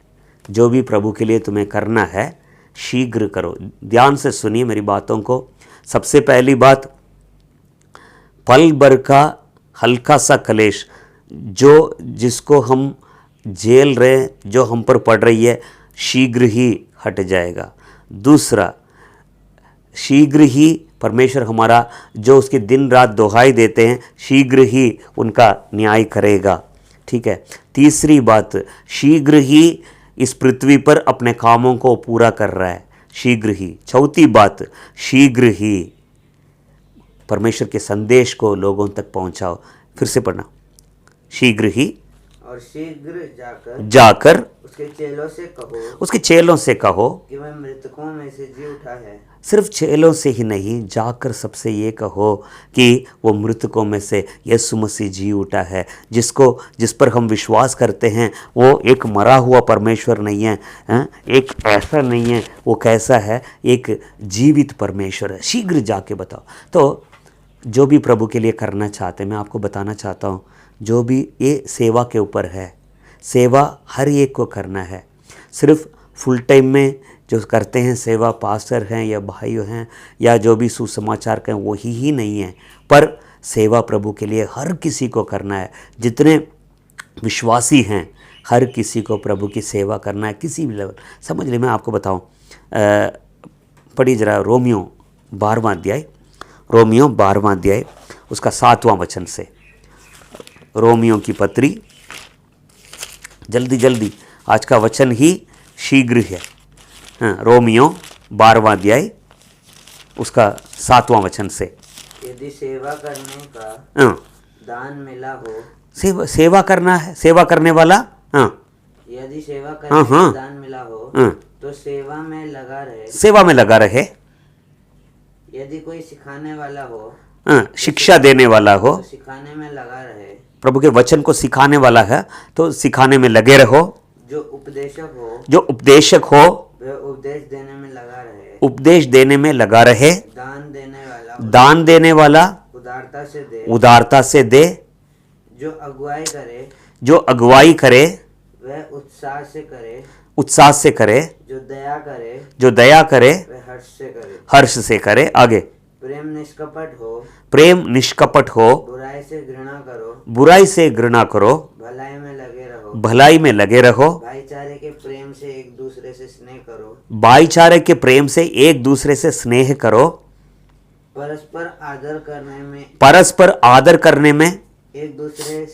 जो भी प्रभु के लिए तुम्हें करना है शीघ्र करो। ध्यान से सुनिए मेरी बातों को। सबसे पहली बात, पल भर का हल्का सा कलेश जिसको हम झेल रहे हैं, जो हम पर पड़ रही है, शीघ्र ही हट जाएगा। दूसरा, शीघ्र ही परमेश्वर हमारा जो उसकी दिन रात दोहाई देते हैं, शीघ्र ही उनका न्याय करेगा। ठीक है। तीसरी बात, शीघ्र ही इस पृथ्वी पर अपने कामों को पूरा कर रहा है, शीघ्र ही। चौथी बात, शीघ्र ही परमेश्वर के संदेश को लोगों तक पहुंचाओ। फिर से पढ़ना, शीघ्र ही और शीघ्र जाकर उसके चेलों से कहो कि वह मृतकों में से जी उठा है। सिर्फ चेलों से ही नहीं, जाकर सबसे ये कहो कि वो मृतकों में से यीशु मसीह जी उठा है, जिस पर हम विश्वास करते हैं वो एक मरा हुआ परमेश्वर नहीं है, एक ऐसा नहीं है, वो कैसा है, एक जीवित परमेश्वर है। शीघ्र जाके बताओ। तो जो भी प्रभु के लिए करना चाहते हैं, मैं आपको बताना चाहता हूँ, जो भी ये सेवा के ऊपर है, सेवा हर एक को करना है। सिर्फ फुल टाइम में जो करते हैं सेवा, पास्टर हैं या भाई हैं या जो भी सुसमाचार कहें, वो ही नहीं है, पर सेवा प्रभु के लिए हर किसी को करना है। जितने विश्वासी हैं हर किसी को प्रभु की सेवा करना है, किसी भी लेवल। समझ ले, मैं आपको बताऊं, पढ़ी जरा रोमियो 12वां अध्याय उसका 7वां वचन से। रोमियो की पत्री, जल्दी आज का वचन ही शीघ्र है। रोमियो 12वां अध्याय उसका 7वां वचन से। यदि सेवा करने का दान मिला हो, सेवा करना है, सेवा करने वाला, यदि सेवा करने का दान मिला हो तो सेवा में लगा रहे। यदि कोई सिखाने वाला हो, शिक्षा देने वाला हो, तो सिखाने में लगा रहे। प्रभु के वचन को सिखाने वाला है तो सिखाने में लगे रहो। जो उपदेशक हो वह उपदेश देने में लगा रहे। दान देने वाला उदारता से दे। जो अगुवाई करे वह उत्साह से करे। जो दया करे वह हर्ष से करे। आगे, प्रेम निष्कपट हो। बुराई से घृणा करो। भलाई में लगे रहो। भाईचारे के प्रेम से एक दूसरे से स्नेह करो। परस्पर आदर करने में एक दूसरे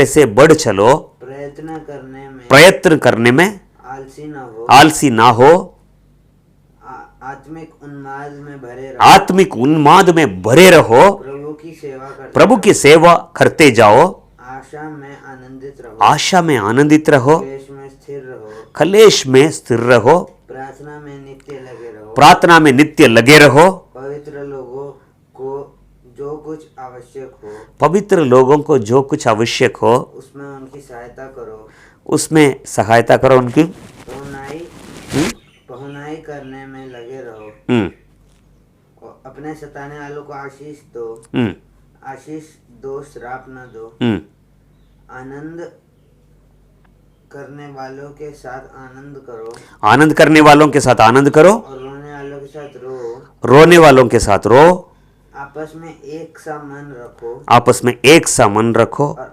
से बढ़ चलो। प्रयत्न करने में आलसी ना हो। आत्मिक उन्माद में भरे रहो। प्रभु की सेवा करते जाओ। आशा में आनंदित रहो। कलेश में स्थिर रहो। प्रार्थना में नित्य लगे रहो। पवित्र लोगों को जो कुछ आवश्यक हो उसमें उनकी सहायता करो। उनकी पहुनाई करने में लगे रहो। और अपने सताने वालों को आशीष दो, श्राप न दो। आनंद करने वालों के साथ आनंद करो। और रोने वालों के साथ रो। आपस में एक सा मन रखो। और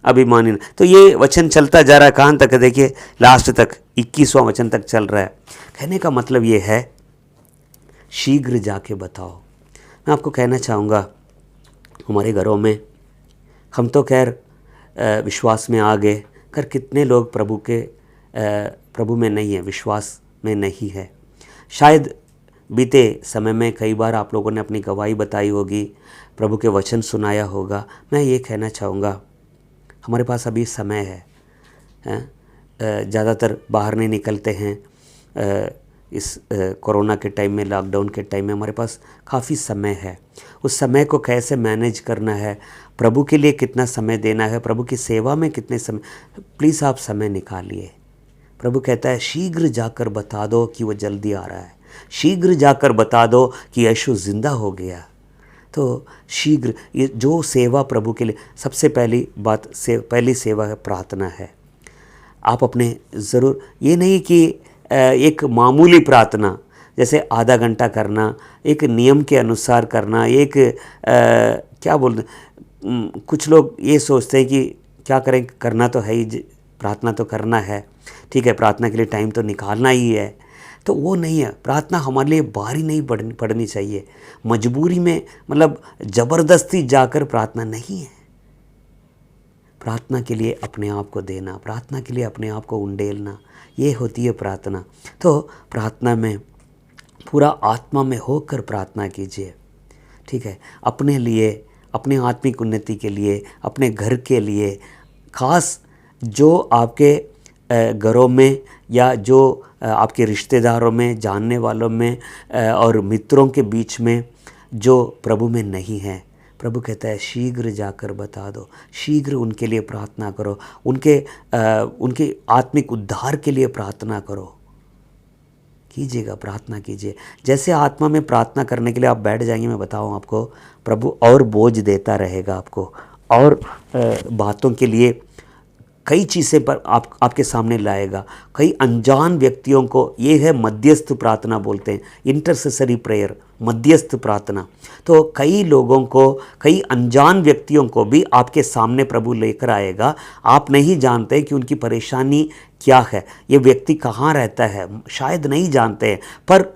अभिमानी न। तो ये वचन चलता जा रहा है, कहाँ तक है? देखिए, लास्ट तक 21वां वचन तक चल रहा है। कहने का मतलब ये है, शीघ्र जाके बताओ। मैं आपको कहना चाहूँगा, हमारे घरों में हम तो खैर विश्वास में आ गए, कर कितने लोग प्रभु में नहीं है, विश्वास में नहीं है। शायद बीते समय में कई बार आप लोगों ने अपनी गवाही बताई होगी, प्रभु के वचन सुनाया होगा। मैं ये कहना चाहूँगा, हमारे पास अभी समय है, ज़्यादातर बाहर नहीं निकलते हैं। इस कोरोना के टाइम में, लॉकडाउन के टाइम में हमारे पास काफ़ी समय है। उस समय को कैसे मैनेज करना है, प्रभु के लिए कितना समय देना है, प्रभु की सेवा में कितने समय, प्लीज़ आप समय निकालिए। प्रभु कहता है, शीघ्र जाकर बता दो कि वो जल्दी आ रहा है। शीघ्र जाकर बता दो कि यीशु जिंदा हो गया। तो शीघ्र, ये जो सेवा प्रभु के लिए, सबसे पहली पहली सेवा है, प्रार्थना है। आप अपने ज़रूर, ये नहीं कि एक मामूली प्रार्थना, जैसे आधा घंटा करना, एक नियम के अनुसार करना, एक क्या बोलते, कुछ लोग ये सोचते हैं कि क्या करें, करना तो है ही, प्रार्थना तो करना है, ठीक है, प्रार्थना के लिए टाइम तो निकालना ही है, तो वो नहीं है। प्रार्थना हमारे लिए बाहरी नहीं पढ़नी चाहिए, मजबूरी में, मतलब ज़बरदस्ती जाकर प्रार्थना नहीं है। प्रार्थना के लिए अपने आप को देना, प्रार्थना के लिए अपने आप को उंडेलना, ये होती है प्रार्थना। तो प्रार्थना में पूरा आत्मा में होकर प्रार्थना कीजिए, ठीक है, अपने लिए, अपने आत्मिक उन्नति के लिए, अपने घर के लिए, ख़ास जो आपके घरों में या जो आपके रिश्तेदारों में, जानने वालों में और मित्रों के बीच में जो प्रभु में नहीं है, प्रभु कहता है शीघ्र जाकर बता दो, शीघ्र उनके लिए प्रार्थना करो, उनके आत्मिक उद्धार के लिए प्रार्थना करो। कीजिएगा, प्रार्थना कीजिए। जैसे आत्मा में प्रार्थना करने के लिए आप बैठ जाएंगे, मैं बताऊं आपको, प्रभु और बोझ देता रहेगा आपको, और बातों के लिए कई चीज़ें पर आपके सामने लाएगा। कई अनजान व्यक्तियों को, ये है मध्यस्थ प्रार्थना बोलते हैं, इंटरसेसरी प्रेयर, मध्यस्थ प्रार्थना। तो कई लोगों को, कई अनजान व्यक्तियों को भी आपके सामने प्रभु लेकर आएगा। आप नहीं जानते कि उनकी परेशानी क्या है, ये व्यक्ति कहाँ रहता है, शायद नहीं जानते हैं, पर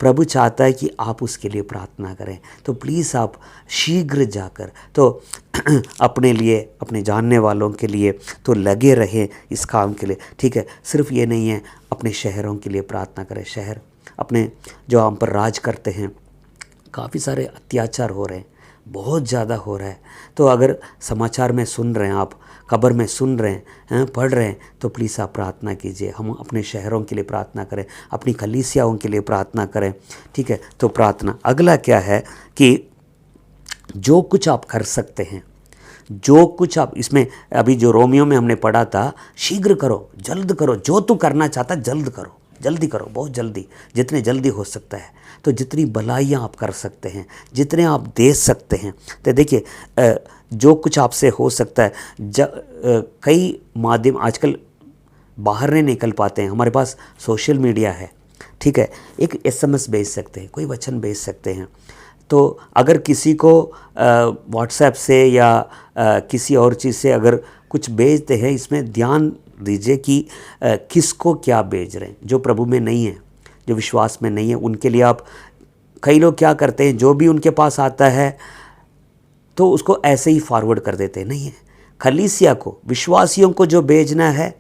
प्रभु चाहता है कि आप उसके लिए प्रार्थना करें। तो प्लीज़ आप शीघ्र जाकर, तो अपने लिए, अपने जानने वालों के लिए तो लगे रहें इस काम के लिए, ठीक है। सिर्फ ये नहीं है, अपने शहरों के लिए प्रार्थना करें। शहर अपने जो हम पर राज करते हैं, काफ़ी सारे अत्याचार हो रहे हैं, बहुत ज़्यादा हो रहा है। तो अगर समाचार में सुन रहे हैं आप, खबर में सुन रहे हैं, पढ़ रहे हैं, तो प्लीज़ आप प्रार्थना कीजिए। हम अपने शहरों के लिए प्रार्थना करें, अपनी कलीसियाओं के लिए प्रार्थना करें, ठीक है। तो प्रार्थना। अगला क्या है कि जो कुछ आप कर सकते हैं, जो कुछ आप, इसमें अभी जो रोमियो में हमने पढ़ा था, शीघ्र करो, जल्द करो, जो तू करना चाहता जल्द करो, जल्दी करो, बहुत जल्दी, जितने जल्दी हो सकता है। तो जितनी भलाइयाँ आप कर सकते हैं, जितने आप दे सकते हैं, तो देखिए जो कुछ आपसे हो सकता है, कई माध्यम आजकल बाहर नहीं निकल पाते हैं, हमारे पास सोशल मीडिया है, ठीक है। एक SMS भेज सकते हैं, कोई वचन भेज सकते हैं। तो अगर किसी को व्हाट्सएप से या किसी और चीज़ से अगर कुछ भेजते हैं, इसमें ध्यान दीजिए कि किसको क्या भेज रहे हैं। जो प्रभु में नहीं है, जो विश्वास में नहीं है, उनके लिए आप, कई लोग क्या करते हैं, जो भी उनके पास आता है तो उसको ऐसे ही फॉरवर्ड कर देते हैं। नहीं है, कलीसिया को, विश्वासियों को जो भेजना है,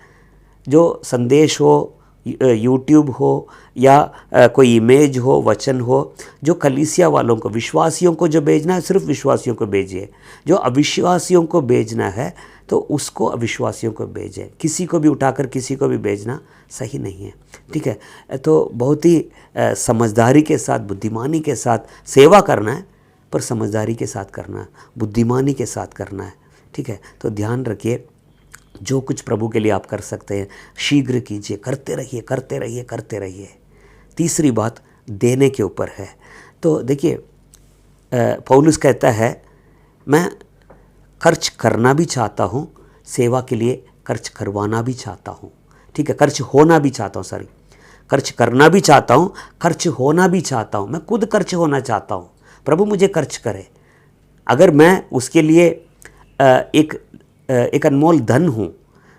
जो संदेश हो, यूट्यूब हो या कोई इमेज हो, वचन हो, जो कलीसिया वालों को, विश्वासियों को जो भेजना है, सिर्फ विश्वासियों को भेजिए। जो अविश्वासियों को भेजना है तो उसको अविश्वासियों को भेजें। किसी को भी उठाकर किसी को भी भेजना सही नहीं है, ठीक है। तो बहुत ही समझदारी के साथ, बुद्धिमानी के साथ सेवा करना है, पर समझदारी के साथ करना है, बुद्धिमानी के साथ करना है, ठीक है। तो ध्यान रखिए, जो कुछ प्रभु के लिए आप कर सकते हैं शीघ्र कीजिए, करते रहिए, करते रहिए, करते रहिए। तीसरी बात देने के ऊपर है। तो देखिए पौलुस कहता है, मैं खर्च करना भी चाहता हूँ, सेवा के लिए खर्च करवाना भी चाहता हूँ, ठीक है। खर्च होना भी चाहता हूँ, सॉरी, खर्च करना भी चाहता हूँ, खर्च होना भी चाहता हूँ। मैं खुद खर्च होना चाहता हूँ, प्रभु मुझे खर्च करे। अगर मैं उसके लिए एक अनमोल धन हूँ,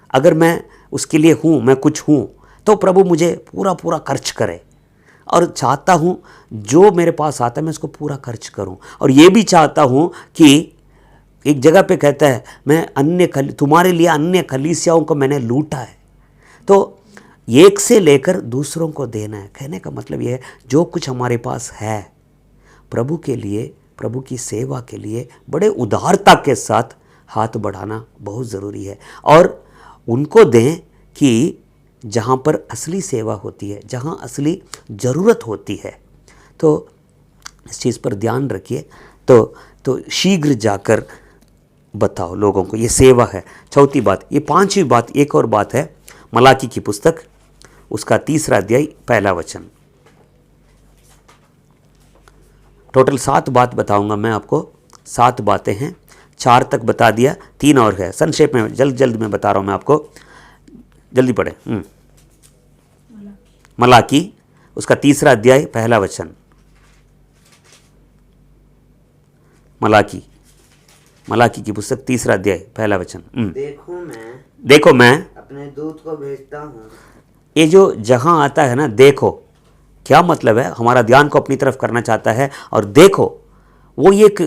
अगर मैं उसके लिए हूँ, मैं कुछ हूँ, तो प्रभु मुझे पूरा पूरा खर्च करे। और चाहता हूँ जो मेरे पास आता है मैं उसको पूरा खर्च करूँ। और ये भी चाहता हूँ कि एक जगह पे कहता है, मैं तुम्हारे लिए अन्य कलीसियाओं को मैंने लूटा है। तो एक से लेकर दूसरों को देना है। कहने का मतलब ये है, जो कुछ हमारे पास है प्रभु के लिए, प्रभु की सेवा के लिए बड़े उदारता के साथ हाथ बढ़ाना बहुत ज़रूरी है। और उनको दें कि जहाँ पर असली सेवा होती है, जहाँ असली ज़रूरत होती है। तो इस चीज़ पर ध्यान रखिए। तो शीघ्र जाकर बताओ लोगों को, ये सेवा है। चौथी बात, ये पांचवी बात, एक और बात है, मलाकी की पुस्तक, उसका 3 अध्याय 1 वचन। टोटल 7 बात बताऊंगा मैं आपको, 7 बातें हैं, 4 तक बता दिया, 3 और है। संक्षेप में जल्द में बता रहा हूं मैं आपको, जल्दी पढ़े। मलाकी उसका 3 अध्याय 1 वचन। मलाकी की पुस्तक 3 अध्याय 1 वचन। देखो मैं अपने दूत को भेजता हूँ। ये जो जहां आता है ना, देखो क्या मतलब है, हमारा ध्यान को अपनी तरफ करना चाहता है। और देखो वो एक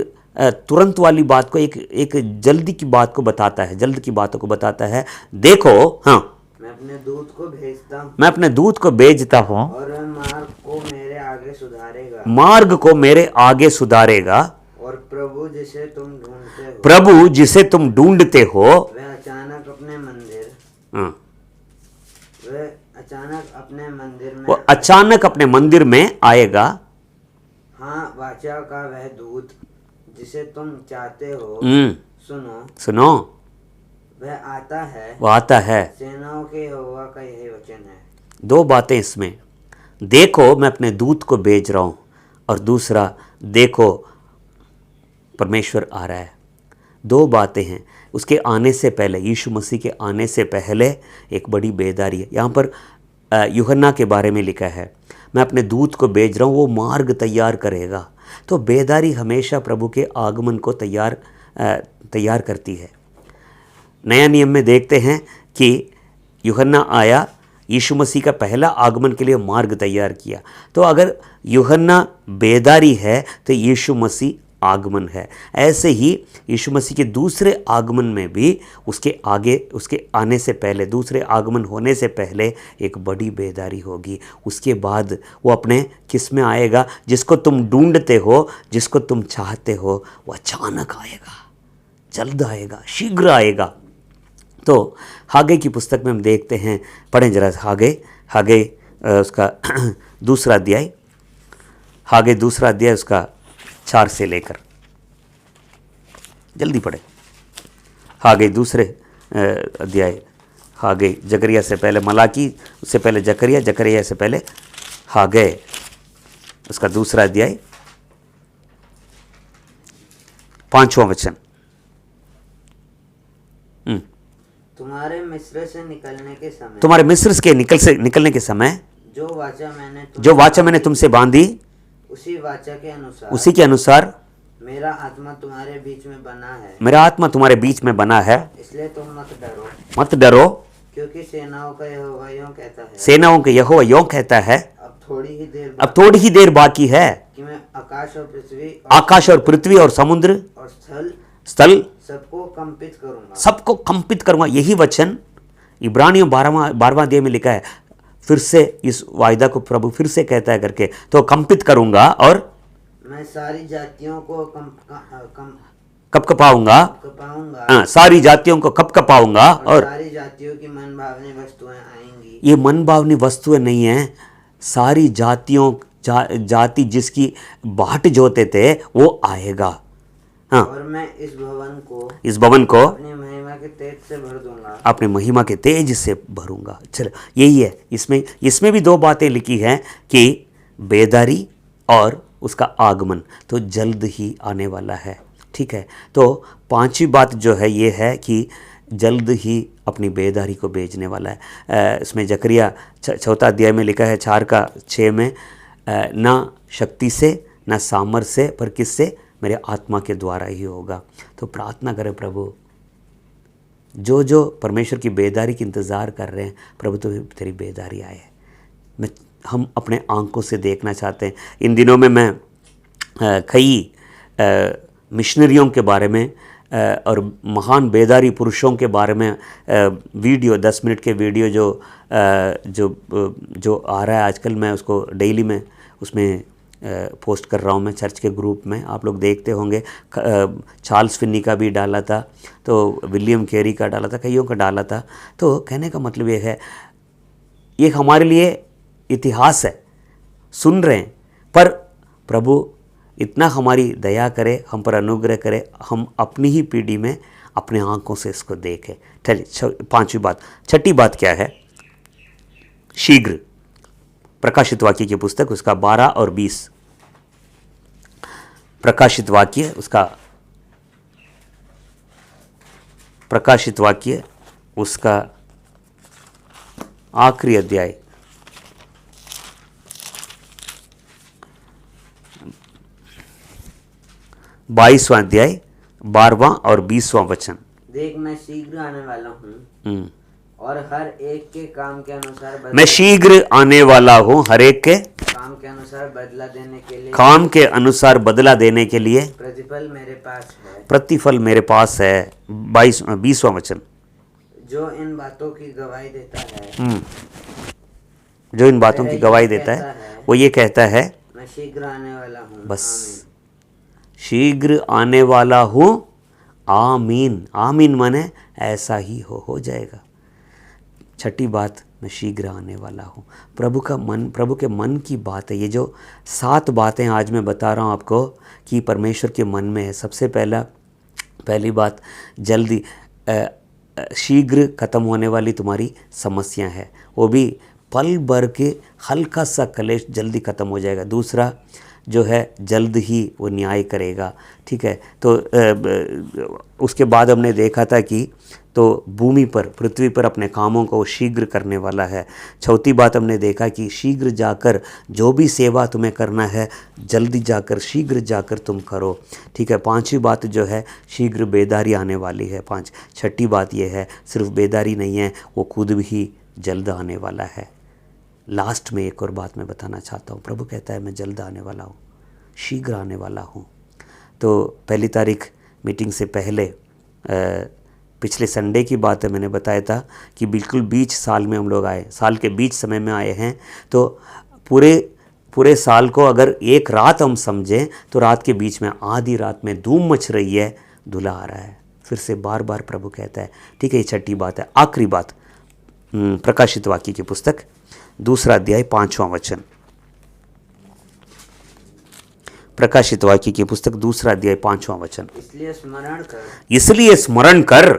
तुरंत वाली बात को, एक जल्दी की बात को बताता है, जल्द की बातों को बताता है। देखो, हाँ, मैं अपने दूत को भेजता हूँ, मैं अपने दूत को भेजता हूँ, और वह मार्ग को मेरे आगे सुधारेगा, मार्ग को मेरे आगे सुधारेगा। और प्रभु जिसे तुम ढूंढते हो, प्रभु जिसे तुम ढूंढते हो, वह अचानक अपने मंदिर, हाँ, वह अचानक अपने मंदिर में, वो अचानक अपने मंदिर में आएगा। हाँ, वाचा का वह दूत जिसे तुम चाहते हो, सुनो, वह आता है, वो आता है। सेनाओं के यहोवा का यही वचन है। 2 बातें इसमें, देखो मैं अपने दूत को भेज रहा हूं, और दूसरा देखो परमेश्वर आ रहा है। 2 बातें हैं। उसके आने से पहले, यीशु मसीह के आने से पहले एक बड़ी बेदारी है। यहाँ पर यूहन्ना के बारे में लिखा है, मैं अपने दूत को भेज रहा हूँ, वो मार्ग तैयार करेगा। तो बेदारी हमेशा प्रभु के आगमन को तैयार करती है। नया नियम में देखते हैं कि यूहन्ना आया, यीशु मसीह का पहला आगमन के लिए मार्ग तैयार किया। तो अगर यूहन्ना बेदारी है तो यीशु मसीह आगमन है। ऐसे ही यीशु मसीह के दूसरे आगमन में भी उसके आगे, उसके आने से पहले, दूसरे आगमन होने से पहले एक बड़ी बेदारी होगी। उसके बाद वो अपने किस में आएगा, जिसको तुम ढूंढते हो, जिसको तुम चाहते हो, वो अचानक आएगा, जल्द आएगा, शीघ्र आएगा। तो हागे की पुस्तक में हम देखते हैं, पढ़ें जरा हागे उसका 2 अध्याय, हागे 2 अध्याय उसका 4 से लेकर, जल्दी पढ़े। हागे 2 अध्याय, हागे जकरिया से पहले मलाकी, उससे पहले जकरिया, जकरिया से पहले हागे, उसका 2 अध्याय 5वां वचन। तुम्हारे मिस्र से निकलने के समय, तुम्हारे मिस्र के निकलने के समय, जो वाचा मैंने तुमसे बांधी, उसी वाचा के अनुसार, उसी के अनुसार मेरा आत्मा तुम्हारे बीच में बना है, मेरा आत्मा तुम्हारे बीच में बना है। इसलिए तुम मत डरो, क्योंकि सेनाओं का यहोवा यूं कहता है, सेनाओं के यहोवा यूं कहता है, अब थोड़ी ही देर बाकी है कि मैं आकाश और पृथ्वी और समुद्र और स्थल सबको कंपित करूंगा। यही वचन इब्रानियों 12वां अध्याय में लिखा है। फिर से इस वायदा को प्रभु फिर से कहता है करके, तो कंपित करूंगा और मैं सारी जातियों को कपकपाऊंगा, सारी जातियों को कपकपाऊंगा, और सारी जातियों की मनभावनी वस्तुएं आएंगी। ये मनभावनी वस्तुएं नहीं है, सारी जाति जिसकी बाट जोते थे वो आएगा। हाँ, और मैं इस भवन को अपनी महिमा के तेज से भर दूंगा, अपने महिमा के तेज से भरूंगा। चलो, यही है। इसमें भी 2 बातें लिखी हैं कि बेदारी और उसका आगमन तो जल्द ही आने वाला है। ठीक है, तो 5वीं बात जो है ये है कि जल्द ही अपनी बेदारी को भेजने वाला है। इसमें जकरिया 4 अध्याय में लिखा है, 4:6 में, ना शक्ति से ना सामर्थ से, पर किससे, मेरे आत्मा के द्वारा ही होगा। तो प्रार्थना करें, प्रभु जो परमेश्वर की बेदारी की इंतज़ार कर रहे हैं, प्रभु तो तेरी बेदारी आए। हम अपने आंखों से देखना चाहते हैं। इन दिनों में मैं कई मिशनरियों के बारे में और महान बेदारी पुरुषों के बारे में वीडियो, 10 मिनट के वीडियो जो आ रहा है आजकल, मैं उसको डेली में उसमें पोस्ट कर रहा हूँ मैं चर्च के ग्रुप में। आप लोग देखते होंगे, चार्ल्स फिन्नी का भी डाला था, तो विलियम कैरी का डाला था, कईयों का डाला था। तो कहने का मतलब ये है, ये हमारे लिए इतिहास है, सुन रहे हैं, पर प्रभु इतना हमारी दया करे, हम पर अनुग्रह करे, हम अपनी ही पीढ़ी में अपने आंखों से इसको देखें। चलिए, 5वीं बात। 6ठी बात क्या है, शीघ्र। प्रकाशित वाक्य की पुस्तक उसका 12 और 20, प्रकाशित वाक्य उसका आखिरी अध्याय 22वां अध्याय 12वां और 20वां वचन। देख मैं शीघ्र आने वाला हूँ और हर एक के काम के अनुसार मैं शीघ्र आने वाला हूँ, हर एक के काम के अनुसार बदला देने के लिए, काम के अनुसार बदला देने के लिए प्रतिफल मेरे पास है। प्रतिफल मेरे पास है। 20वां वचन। जो इन बातों की गवाही देता है, जो इन बातों की गवाही देता है वो ये कहता है मैं शीघ्र आने वाला हूँ। बस शीघ्र आने वाला हूँ। आमीन। आमीन माने ऐसा ही हो जाएगा। छठी बात, मैं शीघ्र आने वाला हूँ। प्रभु के मन की बात है। ये जो 7 बातें आज मैं बता रहा हूँ आपको कि परमेश्वर के मन में है। सबसे पहली बात, जल्दी शीघ्र ख़त्म होने वाली तुम्हारी समस्या है, वो भी पल भर के हल्का सा कलेश जल्दी ख़त्म हो जाएगा। दूसरा जो है जल्द ही वो न्याय करेगा, ठीक है। तो उसके बाद हमने देखा था कि तो भूमि पर, पृथ्वी पर अपने कामों को शीघ्र करने वाला है। चौथी बात हमने देखा कि शीघ्र जाकर जो भी सेवा तुम्हें करना है जल्दी जाकर शीघ्र जाकर तुम करो, ठीक है। 5वीं बात जो है शीघ्र बेदारी आने वाली है। 5। छठी बात यह है सिर्फ बेदारी नहीं है, वो खुद भी जल्द आने वाला है। लास्ट में एक और बात मैं बताना चाहता हूँ। प्रभु कहता है मैं जल्द आने वाला हूँ, शीघ्र आने वाला हूँ। तो 1 तारीख मीटिंग से पहले पिछले संडे की बात है, मैंने बताया था कि बिल्कुल बीच साल में हम लोग आए, साल के बीच समय में आए हैं। तो पूरे साल को अगर एक रात हम समझें तो रात के बीच में आधी रात में धूम मच रही है, दूल्हा आ रहा है। फिर से बार बार प्रभु कहता है, ठीक है। ये छठी बात है। आखिरी बात, प्रकाशित वाक्य की पुस्तक 2 अध्याय 5वां वचन। प्रकाशित वाक्य की पुस्तक 2 अध्याय 5वां वचन। इसलिए स्मरण कर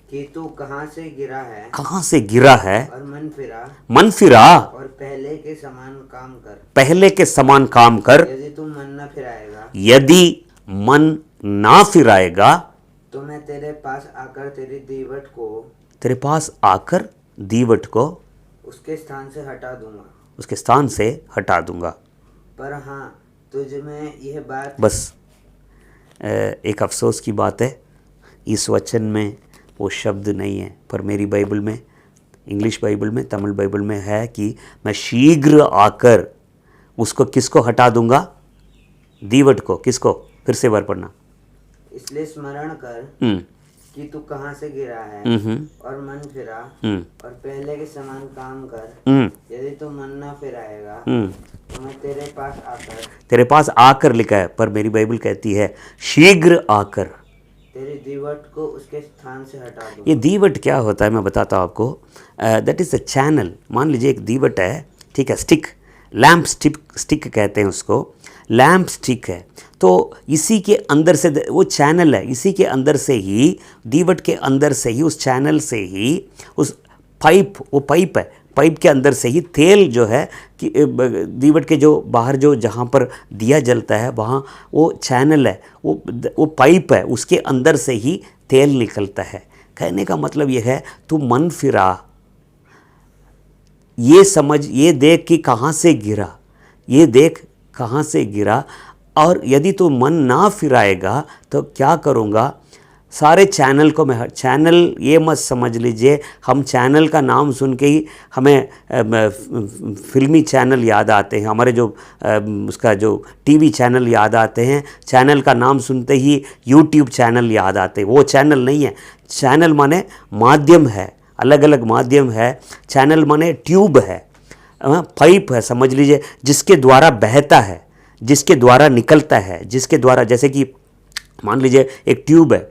कि तू कहाँ से गिरा है, कहाँ से गिरा है, और मन फिरा और पहले के समान काम कर, पहले के समान काम कर। यदि तू मन न फिराएगा, यदि मन ना फिराएगा तो मैं तेरे पास आकर दीवट को उसके स्थान से हटा दूंगा। पर हाँ, तुझ में यह बात, बस एक अफसोस की बात है, इस वचन में वो शब्द नहीं है, पर मेरी बाइबल में, इंग्लिश बाइबल में, तमिल बाइबल में है कि मैं शीघ्र आकर उसको किसको हटा दूंगा, दीवट को। किसको? फिर से बार पढ़ना। इसलिए स्मरण कर कि तू कहाँ से गिरा है और मन फिरा और पहले के समान काम कर। यदि तू मन न फिराएगा तो मैं तेरे पास आकर लिखा है, पर मेरी बाइबल कहती है शीघ्र आकर तेरी दीवट को उसके स्थान से हटा दूंगा। ये दीवट क्या होता है मैं बताता हूँ आपको। That is a channel. मान लीजिए एक दीवट है, ठीक है, स्टिक, लैम्प स्टिक कहते हैं उसको, लैम्प स्टिक है। तो इसी के अंदर से वो चैनल है, इसी के अंदर से ही, दीवट के अंदर से ही, उस चैनल से ही, उस पाइप, वो पाइप है, पाइप के अंदर से ही तेल जो है कि दीवट के जो बाहर जो जहाँ पर दिया जलता है वहाँ वो चैनल है, वो पाइप है, उसके अंदर से ही तेल निकलता है। कहने का मतलब ये है तू मन फिरा, ये समझ, ये देख कि कहाँ से गिरा, ये देख कहाँ से गिरा। और यदि तू मन ना फिराएगा तो क्या करूँगा, सारे चैनल को मैं, चैनल ये मत समझ लीजिए, हम चैनल का नाम सुन के ही हमें फिल्मी चैनल याद आते हैं, हमारे जो उसका जो टीवी चैनल याद आते हैं, चैनल का नाम सुनते ही यूट्यूब चैनल याद आते हैं। वो चैनल नहीं है। चैनल माने माध्यम है, अलग अलग माध्यम है। चैनल माने ट्यूब है, पाइप है, समझ लीजिए, जिसके द्वारा बहता है, जिसके द्वारा निकलता है, जिसके द्वारा, जैसे कि मान लीजिए एक ट्यूब है,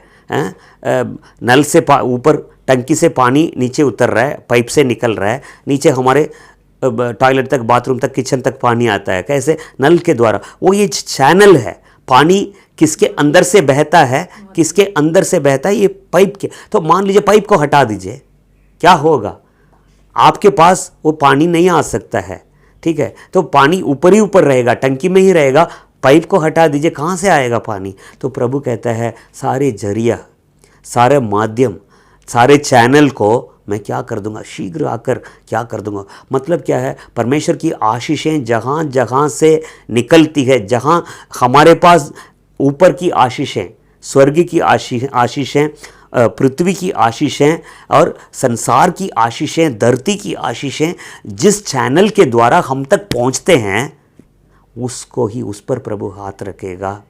नल से ऊपर टंकी से पानी नीचे उतर रहा है, पाइप से निकल रहा है, नीचे हमारे टॉयलेट तक, बाथरूम तक, किचन तक पानी आता है। कैसे? नल के द्वारा। वो ये चैनल है। पानी किसके अंदर से बहता है, किसके अंदर से बहता है? ये पाइप के। तो मान लीजिए पाइप को हटा दीजिए, क्या होगा? आपके पास वो पानी नहीं आ सकता है, ठीक है। तो पानी ऊपर ही ऊपर रहेगा, टंकी में ही रहेगा। पाइप को हटा दीजिए, कहाँ से आएगा पानी? तो प्रभु कहता है सारे जरिया, सारे माध्यम, सारे चैनल को मैं क्या कर दूंगा, शीघ्र आकर क्या कर दूंगा। मतलब क्या है? परमेश्वर की आशीषें जहाँ जहाँ से निकलती है, जहाँ हमारे पास ऊपर की आशीषें, स्वर्ग की आशीषें, पृथ्वी की आशीषें और संसार की आशीषें, धरती की आशीषें जिस चैनल के द्वारा हम तक पहुंचते हैं उसको ही, उस पर प्रभु हाथ रखेगा।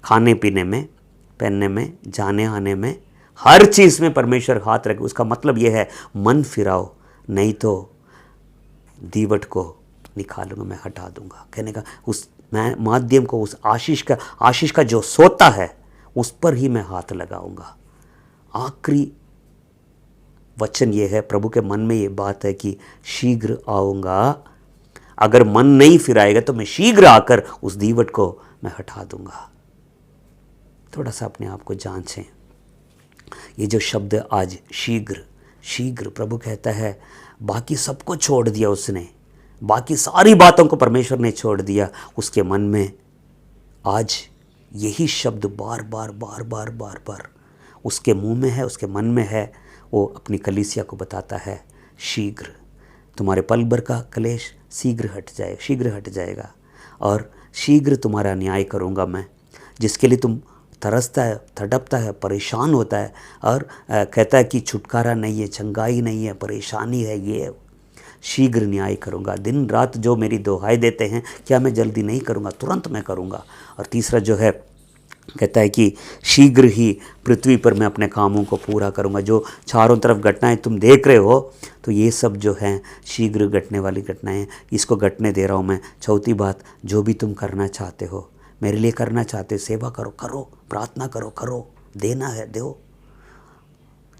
खाने पीने में, पहनने में, जाने आने में, हर चीज़ में परमेश्वर हाथ रखे। उसका मतलब यह है मन फिराओ, नहीं तो दीवट को निकालूंगा, मैं हटा दूंगा। कहने का उस मैं माध्यम को, उस आशीष का जो सोता है उस पर ही मैं हाथ लगाऊंगा। आखिरी वचन ये है, प्रभु के मन में ये बात है कि शीघ्र आऊँगा। अगर मन नहीं फिराएगा तो मैं शीघ्र आकर उस दीवट को मैं हटा दूंगा। थोड़ा सा अपने आप को जांचें। ये जो शब्द आज शीघ्र, शीघ्र, प्रभु कहता है बाकी सबको छोड़ दिया उसने, बाकी सारी बातों को परमेश्वर ने छोड़ दिया। उसके मन में आज यही शब्द बार बार बार बार बार बार उसके मुंह में है, उसके मन में है। वो अपनी कलीसिया को बताता है, शीघ्र तुम्हारे पल भर का क्लेश शीघ्र हट जाए, शीघ्र हट जाएगा, और शीघ्र तुम्हारा न्याय करूँगा मैं। जिसके लिए तुम तरसता है, तड़पता है, परेशान होता है और कहता है कि छुटकारा नहीं है, चंगाई नहीं है, परेशानी है, ये शीघ्र न्याय करूँगा। दिन रात जो मेरी दुहाई देते हैं, क्या मैं जल्दी नहीं करूँगा, तुरंत मैं करूँगा। और तीसरा जो है कहता है कि शीघ्र ही पृथ्वी पर मैं अपने कामों को पूरा करूँगा। जो चारों तरफ घटनाएं तुम देख रहे हो, तो ये सब जो हैं शीघ्र घटने वाली घटनाएं, इसको घटने दे रहा हूँ मैं। चौथी बात, जो भी तुम करना चाहते हो, मेरे लिए करना चाहते हो, सेवा करो, करो, प्रार्थना करो, करो, देना है दो,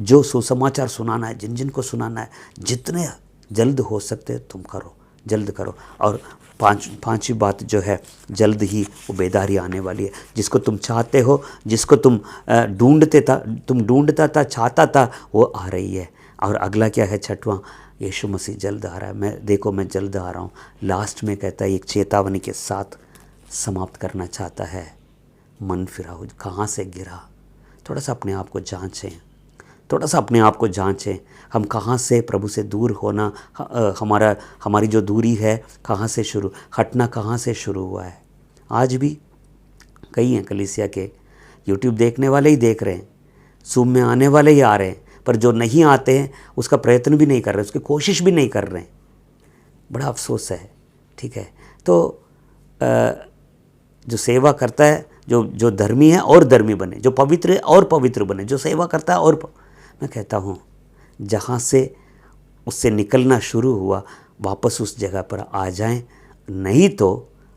जो सुसमाचार सुनाना है, जिन जिन को सुनाना है, जितने जल्द हो सकते तुम करो, जल्द करो। और पांचवी बात जो है, जल्द ही वो बेदारी आने वाली है। जिसको तुम चाहते हो, जिसको तुम ढूंढता था, चाहता था, वो आ रही है। और अगला क्या है, छठवां, यीशु मसीह जल्द आ रहा है। मैं जल्द आ रहा हूँ। लास्ट में कहता है एक चेतावनी के साथ समाप्त करना चाहता है, मन फिराओ, कहाँ से गिरा। थोड़ा सा अपने आप को जांचें, थोड़ा सा अपने आप को जांचें। हम कहाँ से प्रभु से दूर होना, हमारी जो दूरी है कहाँ से शुरू, हटना कहाँ से शुरू हुआ है। आज भी कई हैं कलीसिया के, यूट्यूब देखने वाले ही देख रहे हैं, ज़ूम में आने वाले ही आ रहे हैं, पर जो नहीं आते हैं उसका प्रयत्न भी नहीं कर रहे, उसकी कोशिश भी नहीं कर रहे हैं। बड़ा अफसोस है। ठीक है, तो जो सेवा करता है, जो धर्मी है और धर्मी बने, जो पवित्र है और पवित्र बने, जो सेवा करता है और मैं कहता हूँ जहाँ से उससे निकलना शुरू हुआ वापस उस जगह पर आ जाएं। नहीं तो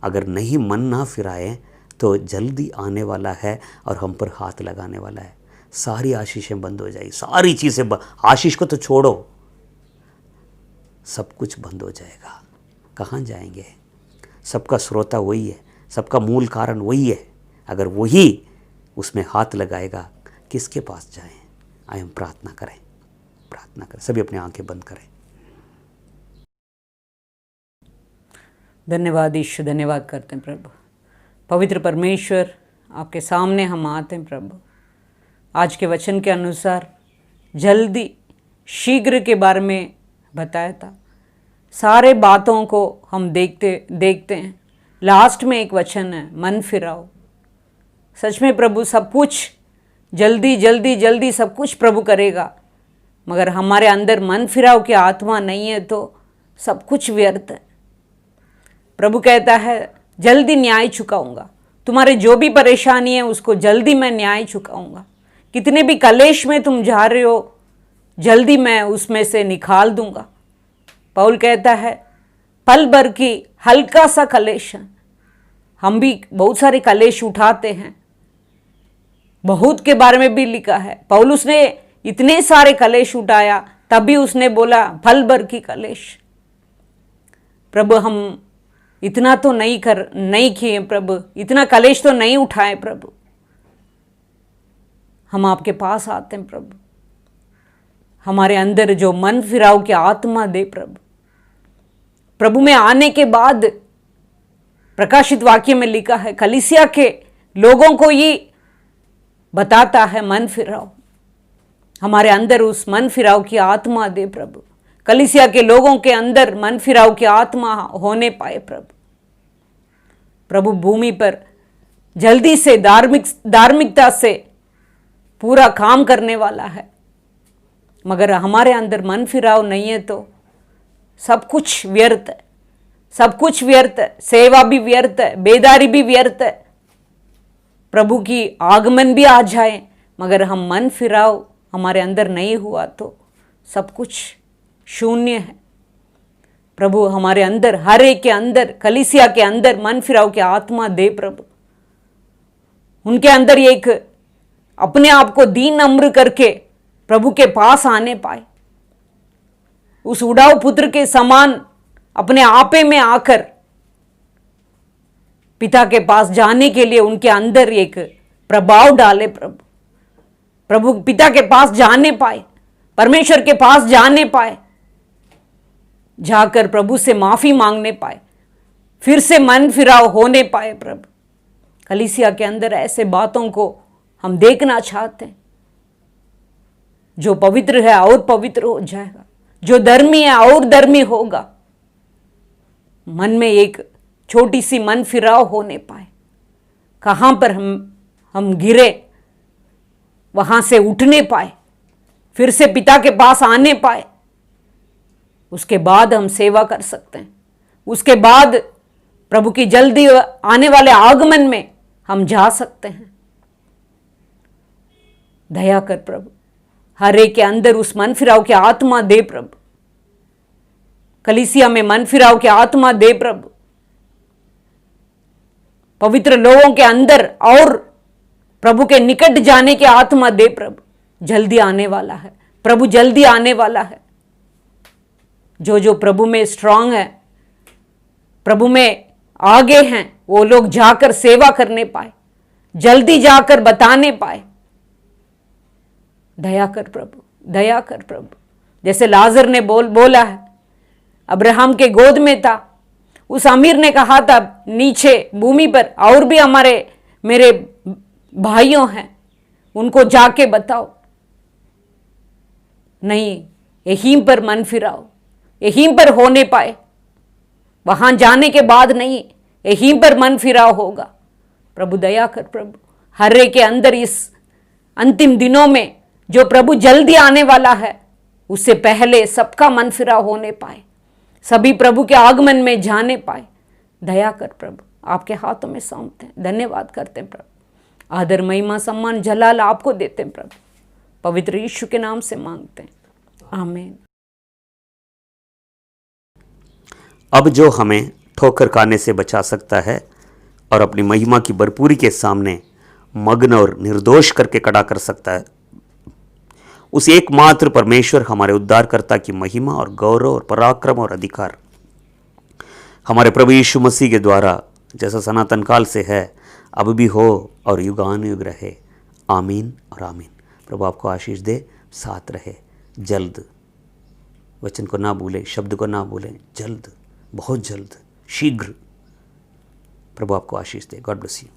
अगर नहीं मन ना फिराएं तो जल्दी आने वाला है और हम पर हाथ लगाने वाला है। सारी आशीषें बंद हो जाएगी, सारी चीज़ें आशीष को तो छोड़ो, सब कुछ बंद हो जाएगा। कहाँ जाएंगे? सबका स्रोता वही है, सबका मूल कारण वही है। अगर वही उसमें हाथ लगाएगा, किसके पास जाएं? आइए हम प्रार्थना करें, प्रार्थना करें। सभी अपनी आंखें बंद करें। धन्यवाद ईश्वर, धन्यवाद करते हैं प्रभु। पवित्र परमेश्वर, आपके सामने हम आते हैं प्रभु। आज के वचन के अनुसार जल्दी, शीघ्र के बारे में बताया था। सारे बातों को हम देखते हैं। लास्ट में एक वचन है, मन फिराओ। सच में प्रभु सब कुछ जल्दी जल्दी जल्दी सब कुछ प्रभु करेगा, मगर हमारे अंदर मन फिराव की आत्मा नहीं है तो सब कुछ व्यर्थ है। प्रभु कहता है जल्दी न्याय चुकाऊंगा, तुम्हारे जो भी परेशानी है उसको जल्दी मैं न्याय चुकाऊंगा। कितने भी कलेश में तुम जा रहे हो, जल्दी मैं उसमें से निकाल दूंगा। पौल कहता है पल भर की हल्का सा कलेश है। हम भी बहुत सारे कलेश उठाते हैं, बहुत के बारे में भी लिखा है। पौलुस ने इतने सारे कलेश उठाया, तभी उसने बोला पल भर की कलेश। प्रभु हम इतना तो नहीं किए प्रभु, इतना कलेश तो नहीं उठाए प्रभु। हम आपके पास आते हैं प्रभु, हमारे अंदर जो मन फिराव की आत्मा दे प्रभु। प्रभु में आने के बाद प्रकाशित वाक्य में लिखा है, कलीसिया के लोगों को ये बताता है मन फिराव। हमारे अंदर उस मन फिराव की आत्मा दे प्रभु। कलीसिया के लोगों के अंदर मन फिराव की आत्मा होने पाए प्रभु। प्रभु भूमि पर जल्दी से धार्मिकता से पूरा काम करने वाला है। मगर हमारे अंदर मन फिराव नहीं है तो सब कुछ व्यर्थ है, सब कुछ व्यर्थ है, सेवा भी व्यर्थ है, बेदारी भी व्यर्थ है। प्रभु की आगमन भी आ जाए मगर हम मन फिराव हमारे अंदर नहीं हुआ तो सब कुछ शून्य है। प्रभु हमारे अंदर, हर एक के अंदर, कलीसिया के अंदर मन फिराव की आत्मा दे प्रभु। उनके अंदर एक अपने आप को दीन नम्र करके प्रभु के पास आने पाए, उस उड़ाऊ पुत्र के समान अपने आपे में आकर पिता के पास जाने के लिए उनके अंदर एक प्रभाव डाले प्रभु पिता के पास जाने पाए, परमेश्वर के पास जाने पाए, जाकर प्रभु से माफी मांगने पाए, फिर से मन फिराव होने पाए। प्रभु कलीसिया के अंदर ऐसे बातों को हम देखना चाहते हैं। जो पवित्र है और पवित्र हो जाएगा, जो धर्मी है और धर्मी होगा। मन में एक छोटी सी मन फिराव होने पाए, कहाँ पर हम गिरे वहाँ से उठने पाए, फिर से पिता के पास आने पाए। उसके बाद हम सेवा कर सकते हैं, उसके बाद प्रभु की जल्दी आने वाले आगमन में हम जा सकते हैं। दया कर प्रभु, हर एक के अंदर उस मन फिराव की आत्मा दे प्रभु। कलीसिया में मन फिराव की आत्मा दे प्रभु। पवित्र लोगों के अंदर और प्रभु के निकट जाने की आत्मा दे प्रभु। जल्दी आने वाला है प्रभु, जल्दी आने वाला है। जो जो प्रभु में स्ट्रांग है, प्रभु में आगे हैं, वो लोग जाकर सेवा करने पाए, जल्दी जाकर बताने पाए। दया कर प्रभु, दया कर प्रभु। जैसे लाजर ने बोला है, अब्राहम के गोद में था, उस अमीर ने कहा था नीचे भूमि पर और भी मेरे भाइयों हैं, उनको जाके बताओ। नहीं, यहीं पर मन फिराओ, यहीं पर होने पाए, वहां जाने के बाद नहीं, यहीं पर मन फिराव होगा। प्रभु दया कर प्रभु, हर एक के अंदर इस अंतिम दिनों में जो प्रभु जल्दी आने वाला है, उससे पहले सबका मन फिराव होने पाए, सभी प्रभु के आगमन में जाने पाए। दया कर प्रभु, आपके हाथों में सौंपते हैं, धन्यवाद करते हैं प्रभु। आदर महिमा सम्मान जलाल आपको देते हैं प्रभु, पवित्र यीशु के नाम से मांगते हैं, आमीन। अब जो हमें ठोकर खाने से बचा सकता है और अपनी महिमा की भरपूरी के सामने मग्न और निर्दोष करके खड़ा कर सकता है, उस एकमात्र परमेश्वर हमारे उद्धारकर्ता की महिमा और गौरव और पराक्रम और अधिकार हमारे प्रभु यीशु मसीह के द्वारा जैसा सनातन काल से है, अब भी हो और युगानुयुग रहे। आमीन और आमीन। प्रभु आपको आशीष दे, साथ रहे। जल्द वचन को ना भूलें, शब्द को ना भूलें, जल्द, बहुत जल्द, शीघ्र। प्रभु आपको आशीष दे। God bless you.